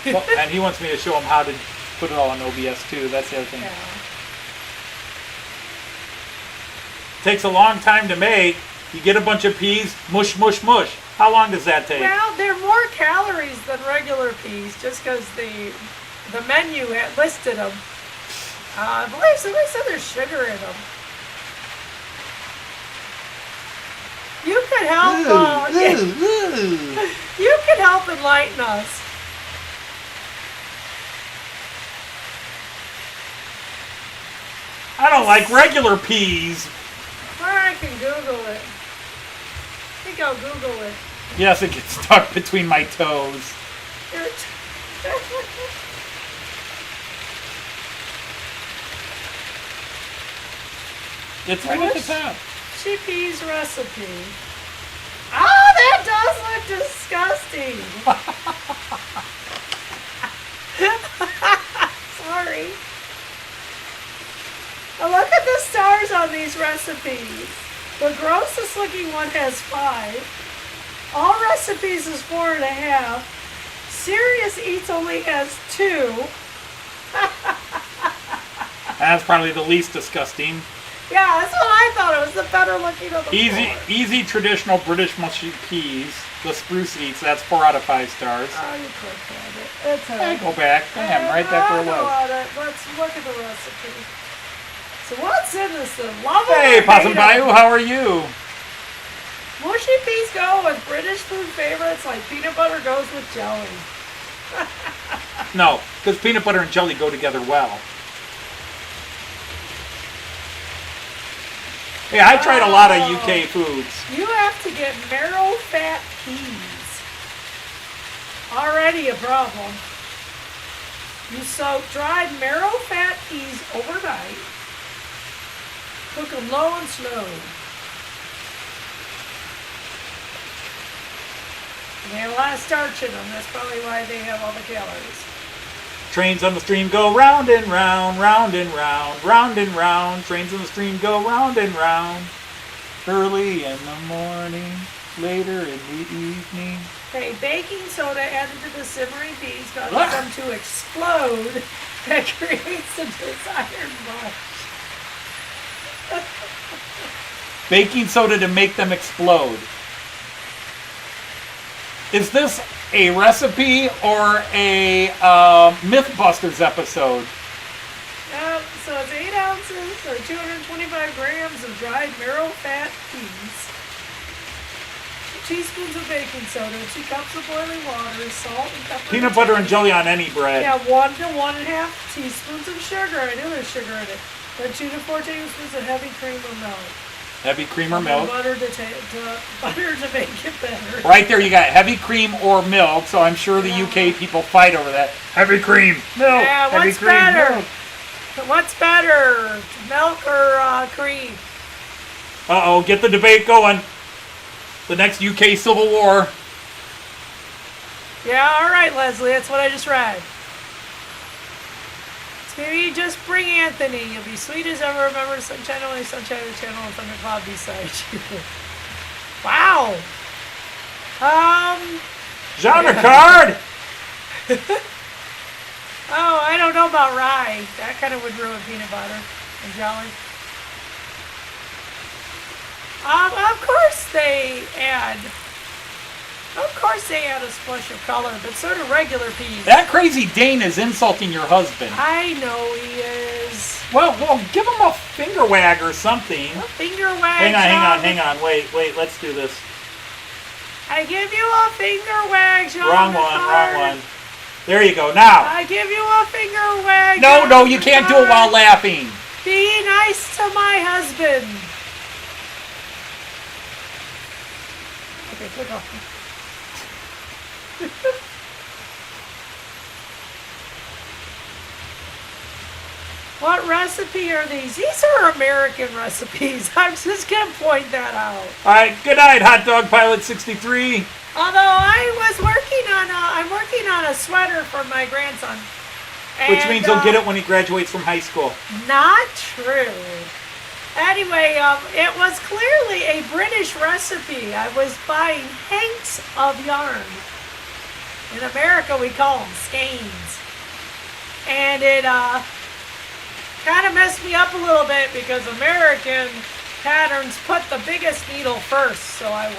Well, and he wants me to show him how to put it all on OBS too. That's the other thing. Yeah. Takes a long time to make. You get a bunch of peas, mush, mush, mush. How long does that take? Well, they're more calories than regular peas, just because the menu had listed them. I believe somebody said there's sugar in them. You could help. You could help enlighten us. I don't like regular peas. Or I can Google it. I think I'll Google it. Yes, it gets stuck between my toes. It's right at the top. Chickpeas recipe. Oh, that does look disgusting. Sorry. Now look at the stars on these recipes. The grossest looking one has 5. All recipes is 4.5. Serious Eats only has 2. That's probably the least disgusting. Yeah, that's what I thought. It was the better looking of the Easy, 4. easy traditional British mushy peas. The Spruce Eats. That's 4 out of 5 stars. Oh, you clicked on it. It's all Hey, right. go back. Damn, right back where it was. Let's look at the recipe. So what's in this? The lava. Hey, Possum Bayou, how are you? Mushy peas go with British food favorites like peanut butter goes with jelly. No, because peanut butter and jelly go together well. Hey, I tried a lot of UK foods. You have to get marrow fat peas. Already a problem. You soak dried marrow fat peas overnight. Cook them low and slow. They have a lot of starch in them. That's probably why they have all the calories. Trains on the stream go round and round, round and round, round and round. Trains on the stream go round and round. Early in the morning, later in the evening. Okay, baking soda added to the simmering peas causes them to explode. That creates the desired mush. Baking soda to make them explode. Is this a recipe or a Mythbusters episode? So it's 8 ounces or 225 grams of dried marrow fat peas. 2 teaspoons of baking soda, 2 cups of boiling water, salt and pepper. Peanut butter and jelly on any bread. Yeah, 1 to 1.5 teaspoons of sugar. I knew there's sugar in it. Then 2 to 4 tablespoons of heavy cream or milk. Heavy cream or And milk. butter to make it better. Right there, you got heavy cream or milk. So I'm sure the UK people fight over that. Heavy cream, milk. Yeah, heavy what's cream, better? milk. What's better, milk or cream? Uh-oh, get the debate going. The next UK Civil War. Yeah, all right, Leslie. That's what I just read. So maybe just bring Anthony. You'll be sweet as ever. Remember, sunshine only, sunshine in the channel, and thundercloud beside you. Wow. Genre card. Oh, I don't know about rye. That kind of would ruin peanut butter and jelly. Of course they add. Of course they add a splash of color, but so do regular peas. That crazy Dane is insulting your husband. I know he is. Well, give him a finger wag or something. A finger wag. Hang on. Wait, let's do this. I give you a finger wag, John. Wrong one. There you go. Now. I give you a finger wag. No, you can't do it while laughing. Be nice to my husband. Okay, click off. What recipe are these? These are American recipes. I'm just going to point that out. All right, good night, Hot Dog Pilot 63. Although I'm working on a sweater for my grandson. Which means he'll get it when he graduates from high school. Not true. Anyway, it was clearly a British recipe. I was buying hanks of yarn. In America, we call them skeins. And it kind of messed me up a little bit because American patterns put the biggest needle first. So I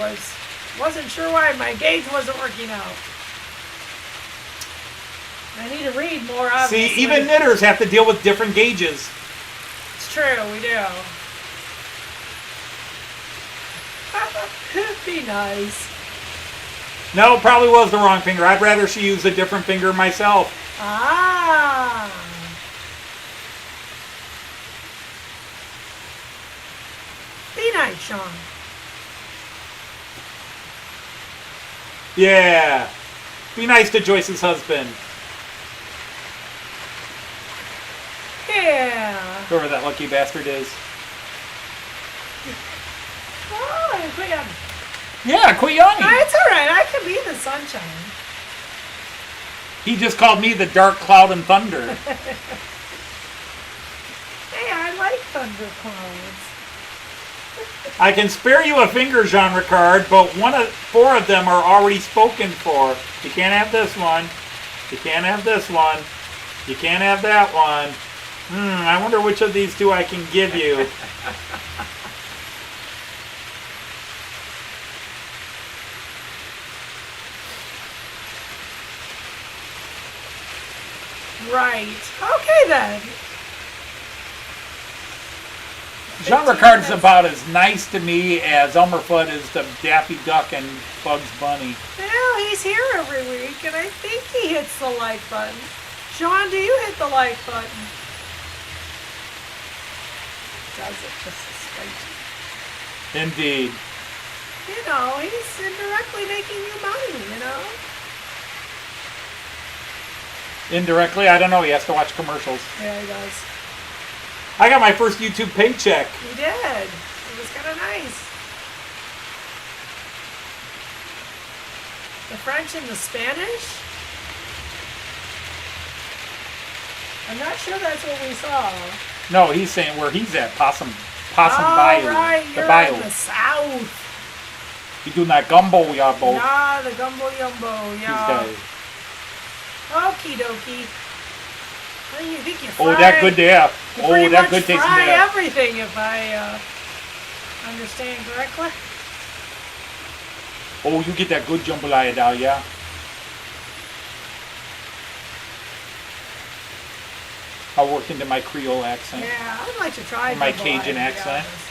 wasn't sure why my gauge wasn't working out. I need to read more, obviously. See, even knitters have to deal with different gauges. It's true, we do. Be nice. No, probably was the wrong finger. I'd rather she use a different finger myself. Ah. Be nice, Sean. Yeah. Be nice to Joyce's husband. Yeah. Whoever that lucky bastard is. Oh, quit yawning. Yeah, quit yawning. Oh, it's alright. I can be the sunshine. He just called me the dark cloud and thunder. Hey, I like thunder clouds. I can spare you a finger, Jean Ricard, but four of them are already spoken for. You can't have this one. You can't have this one. You can't have that one. I wonder which of these two I can give you. Right. Okay, then. Jean Ricard is about as nice to me as Elmer Fudd is to Daffy Duck and Bugs Bunny. Well, he's here every week, and I think he hits the like button. Sean, do you hit the like button? Does it just to spite you? Indeed. You know, he's indirectly making you money, you know? Indirectly, I don't know. He has to watch commercials. Yeah, he does. I got my first YouTube paycheck. He did. It was kind of nice. The French and the Spanish? I'm not sure that's what we saw. No, he's saying where he's at. Possum Oh, Bayou. right. The You're bayou. in the south. You do that gumbo, yabo. Yeah, the gumbo yumbo, yeah. These guys. Okie dokie. Well, you think you fry? Oh, that good there. You Oh, pretty that much good tasting fry there. everything, if I understand correctly. Oh, you get that good jambalaya down, yeah? I'll work into my Creole accent. Yeah, I'd like to try My jambalaya, Cajun to be accent. honest.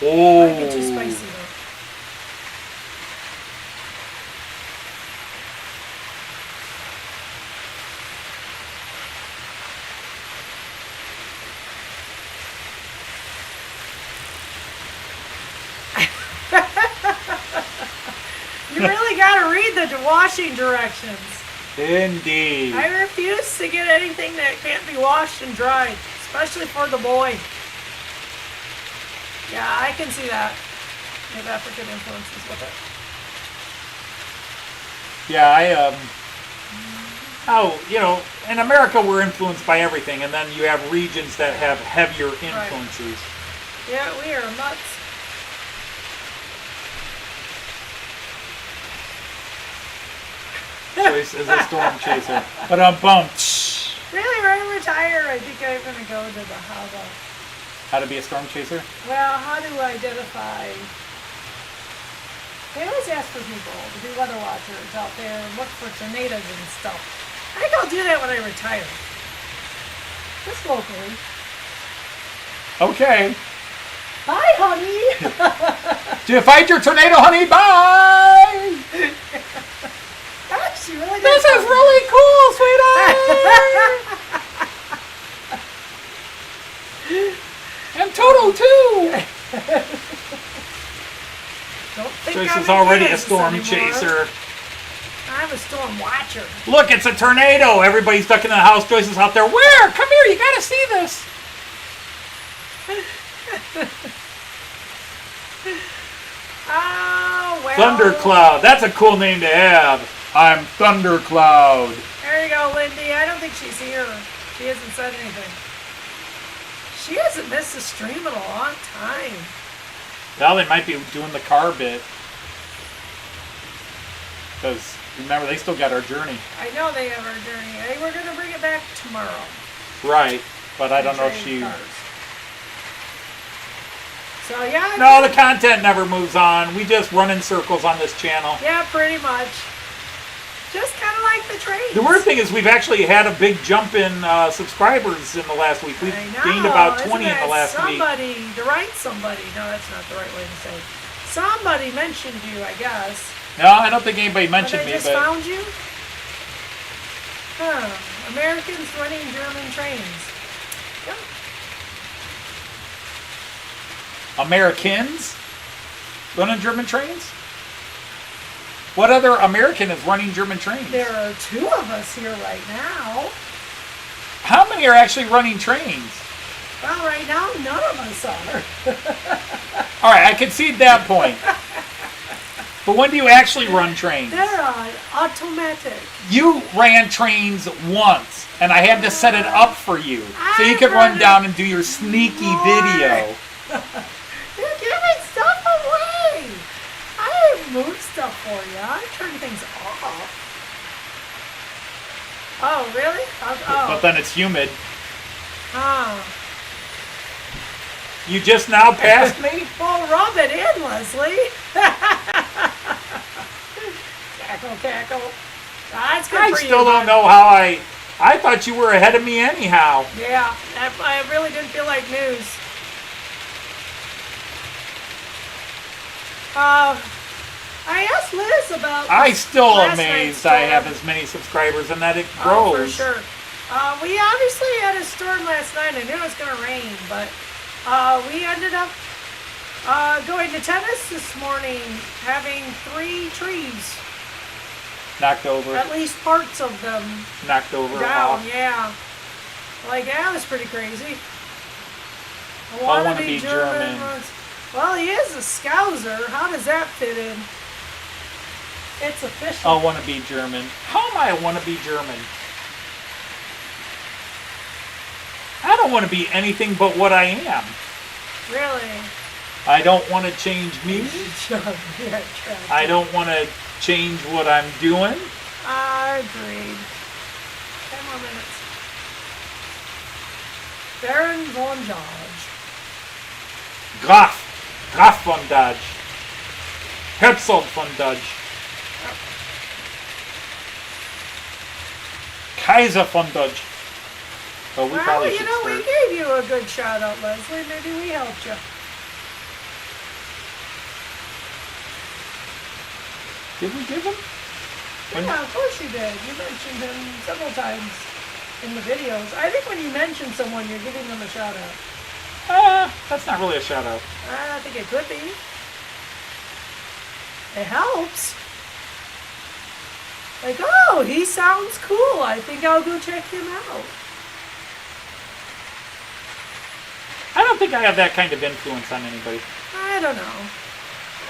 Oh. Might be too spicy though. You really gotta read the washing directions. Indeed. I refuse to get anything that can't be washed and dried, especially for the boy. Yeah, I can see that. You have African influences with it. Yeah, in America we're influenced by everything, and then you have regions that have heavier influences. Right. Yeah, we are mutts. Joyce is a storm chaser. But I'm bumped. Really, when I retire, I think I'm going to go to the Hava. How to be a storm chaser? Well, how do I identify? They always ask for people to be weather watchers out there and look for tornadoes and stuff. I think I'll do that when I retire. Just locally. Okay. Bye, honey. Do you fight your tornado, honey? Bye! Gosh, you really This did is really cool, sweetheart! And Toto, too! Don't think Joyce I'm is in already a Kansas storm anymore. chaser. I'm a storm watcher. Look, it's a tornado! Everybody's stuck in the house. Joyce is out there. Where? Come here, you gotta see this! Oh, well. Thundercloud. That's a cool name to have. I'm Thundercloud. There you go, Lindy. I don't think she's here. She hasn't said anything. She hasn't missed a stream in a long time. Well, they might be doing the car bit. Because, remember, they still got our journey. I know they have our journey. Hey, we're going to bring it back tomorrow. Right. But I don't know if Trade she... cars. So, yeah. No, the content never moves on. We just run in circles on this channel. Yeah, pretty much. Just kind of like the trains. The weird thing is we've actually had a big jump in subscribers in the last week. We've I know. gained about 20 Isn't in the last week. somebody, the right somebody. No, that's not the right way to say it. Somebody mentioned you, I guess. No, I don't think anybody mentioned Or they me, just but found you? Huh. Americans running German trains. Yeah. Americans running German trains? What other American is running German trains? There are two of us here right now. How many are actually running trains? Well, right now, none of us are. All right, I concede that point. But when do you actually run trains? They're automatic. You ran trains once, and I had to set it up for you. So you could run down and do your sneaky video. You're giving stuff away. I move stuff for you. I turn things off. Oh, really? But then it's humid. Oh. You just now passed me? Well, rub it in, Leslie. Cackle, cackle. That's good I for still you, don't know how I thought you were ahead of me anyhow. Yeah, I really didn't feel like news. I asked Liz about. I still last amazed night's I have storm. as many subscribers and that it Oh, grows. for sure. We obviously had a storm last night. I knew it was going to rain, but we ended up going to tennis this morning, having 3 trees. Knocked over. At least parts of them Knocked over. down, Off. yeah. Like, that was pretty crazy. I wanna wanna be German. Well, he is a Scouser. How does that fit in? It's official. I want to be German. How am I want to be German? I don't want to be anything but what I am. Really? I don't want to change me. Yeah, I don't want to change what I'm doing. Agreed. 10 more minutes. Baron von Dodge. Graf von Dodge. Herzog von Dodge. Kaiser von Dodge. Oh, we Well, probably you should know, start. we gave you a good shout out, Leslie. Maybe we helped you. Did we give him? Yeah, of course you did. You mentioned him several times in the videos. I think when you mention someone, you're giving them a shout out. That's not really a shout out. I think it could be. It helps. Like, oh, he sounds cool. I think I'll go check him out. I don't think I have that kind of influence on anybody. I don't know.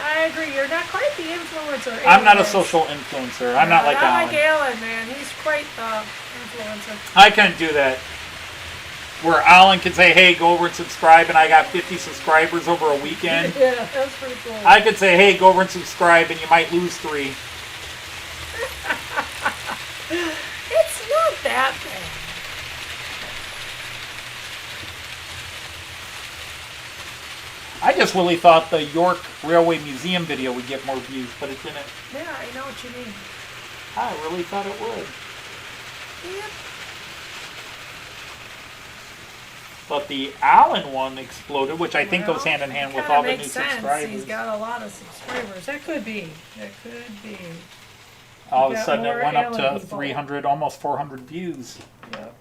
I agree. You're not quite the influencer. I'm not a Alan is. social influencer. I'm not like Not Alan. like Alan, man. He's quite the influencer. I couldn't do that. Where Alan can say, hey, go over and subscribe, and I got 50 subscribers over a weekend. Yeah, that's pretty cool. I could say, hey, go over and subscribe, and you might lose 3. It's not that bad. I just really thought the York Railway Museum video would get more views, but it didn't. Yeah, I know what you mean. I really thought it would. Yep. But the Allen one exploded, which I think goes Well, hand in hand with kinda all the new makes sense. subscribers. He's got a lot of subscribers. That could be. That could be. All of a got sudden it more went up to Allen people. 300, almost 400 views. Yep.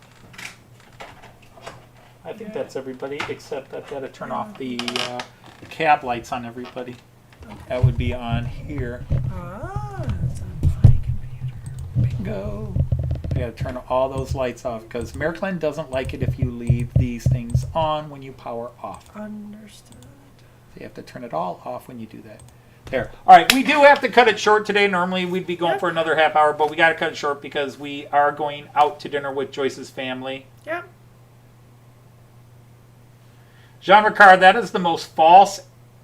I think that's everybody, except I've got to turn off the cab lights on everybody. That would be on here. Ah, it's on my computer. Bingo. I got to turn all those lights off because Maryland doesn't like it if you leave these things on when you power off. Understood. So you have to turn it all off when you do that. There. All right, we do have to cut it short today. Normally we'd be going for another half hour, but we got to cut it short because we are going out to dinner with Joyce's family. Yep. Jean Ricard, that is the most false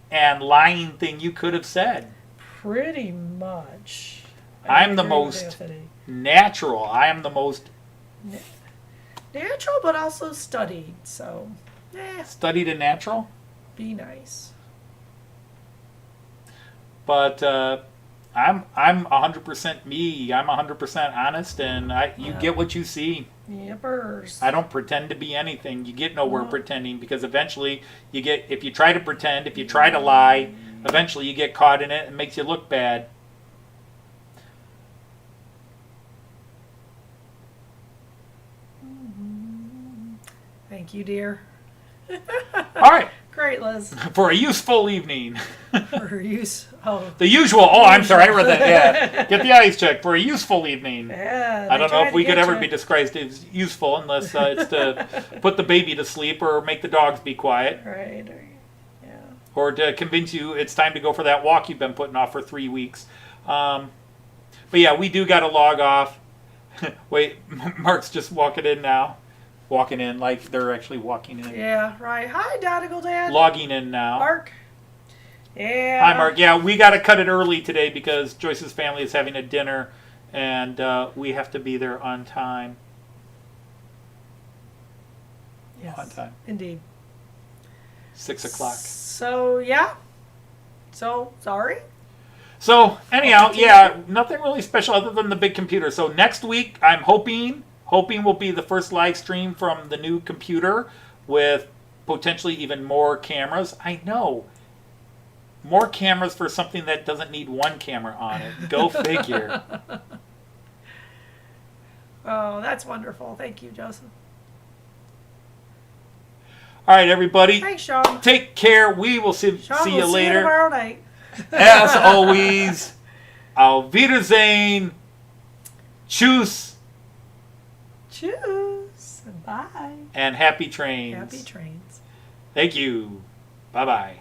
and lying thing you could have said. Pretty much. I'm the agree with most Anthony. natural. I am the most Natural, but also studied. So, studied and natural. be nice. But I'm 100% me. I'm 100% honest, and you get what you see. Yippers. I don't pretend to be anything. You get nowhere pretending because eventually you get, if you try to pretend, if you try to lie, eventually you get caught in it and makes you look bad. Thank you, dear. All right. Great, Liz. For a useful evening. For use. Oh, The usual. Oh, I'm sorry. I read that. Yeah. Get the eyes checked for a useful evening. yeah. I don't know they if we tried could to ever get be you. described as useful unless it's to put the baby to sleep or make the dogs be quiet Right. Yeah. or to convince you it's time to go for that walk you've been putting off for 3 weeks. But yeah, we do got to log off. Wait, Mark's just walking in now. Walking in like they're actually walking in. Yeah, right. Hi, Dadigal Dad. Logging in now. Mark. Yeah. Hi, Mark. Yeah, we got to cut it early today because Joyce's family is having a dinner, and we have to be there on time. Yes. On time. Indeed. 6 o'clock. So, yeah. So, sorry. So, anyhow, yeah, nothing really special other than the big computer. So, next week, I'm hoping will be the first live stream from the new computer with potentially even more cameras. I know. More cameras for something that doesn't need one camera on it. Go figure. Oh, that's wonderful. Thank you, Joseph. All right, everybody. Thanks, Sean. Take care. We will see Sean, you we'll see you later. tomorrow night. As always, auf Wiedersehen. Tschüss. Choose. Bye. And happy trains. Happy trains. Thank you. Bye-bye.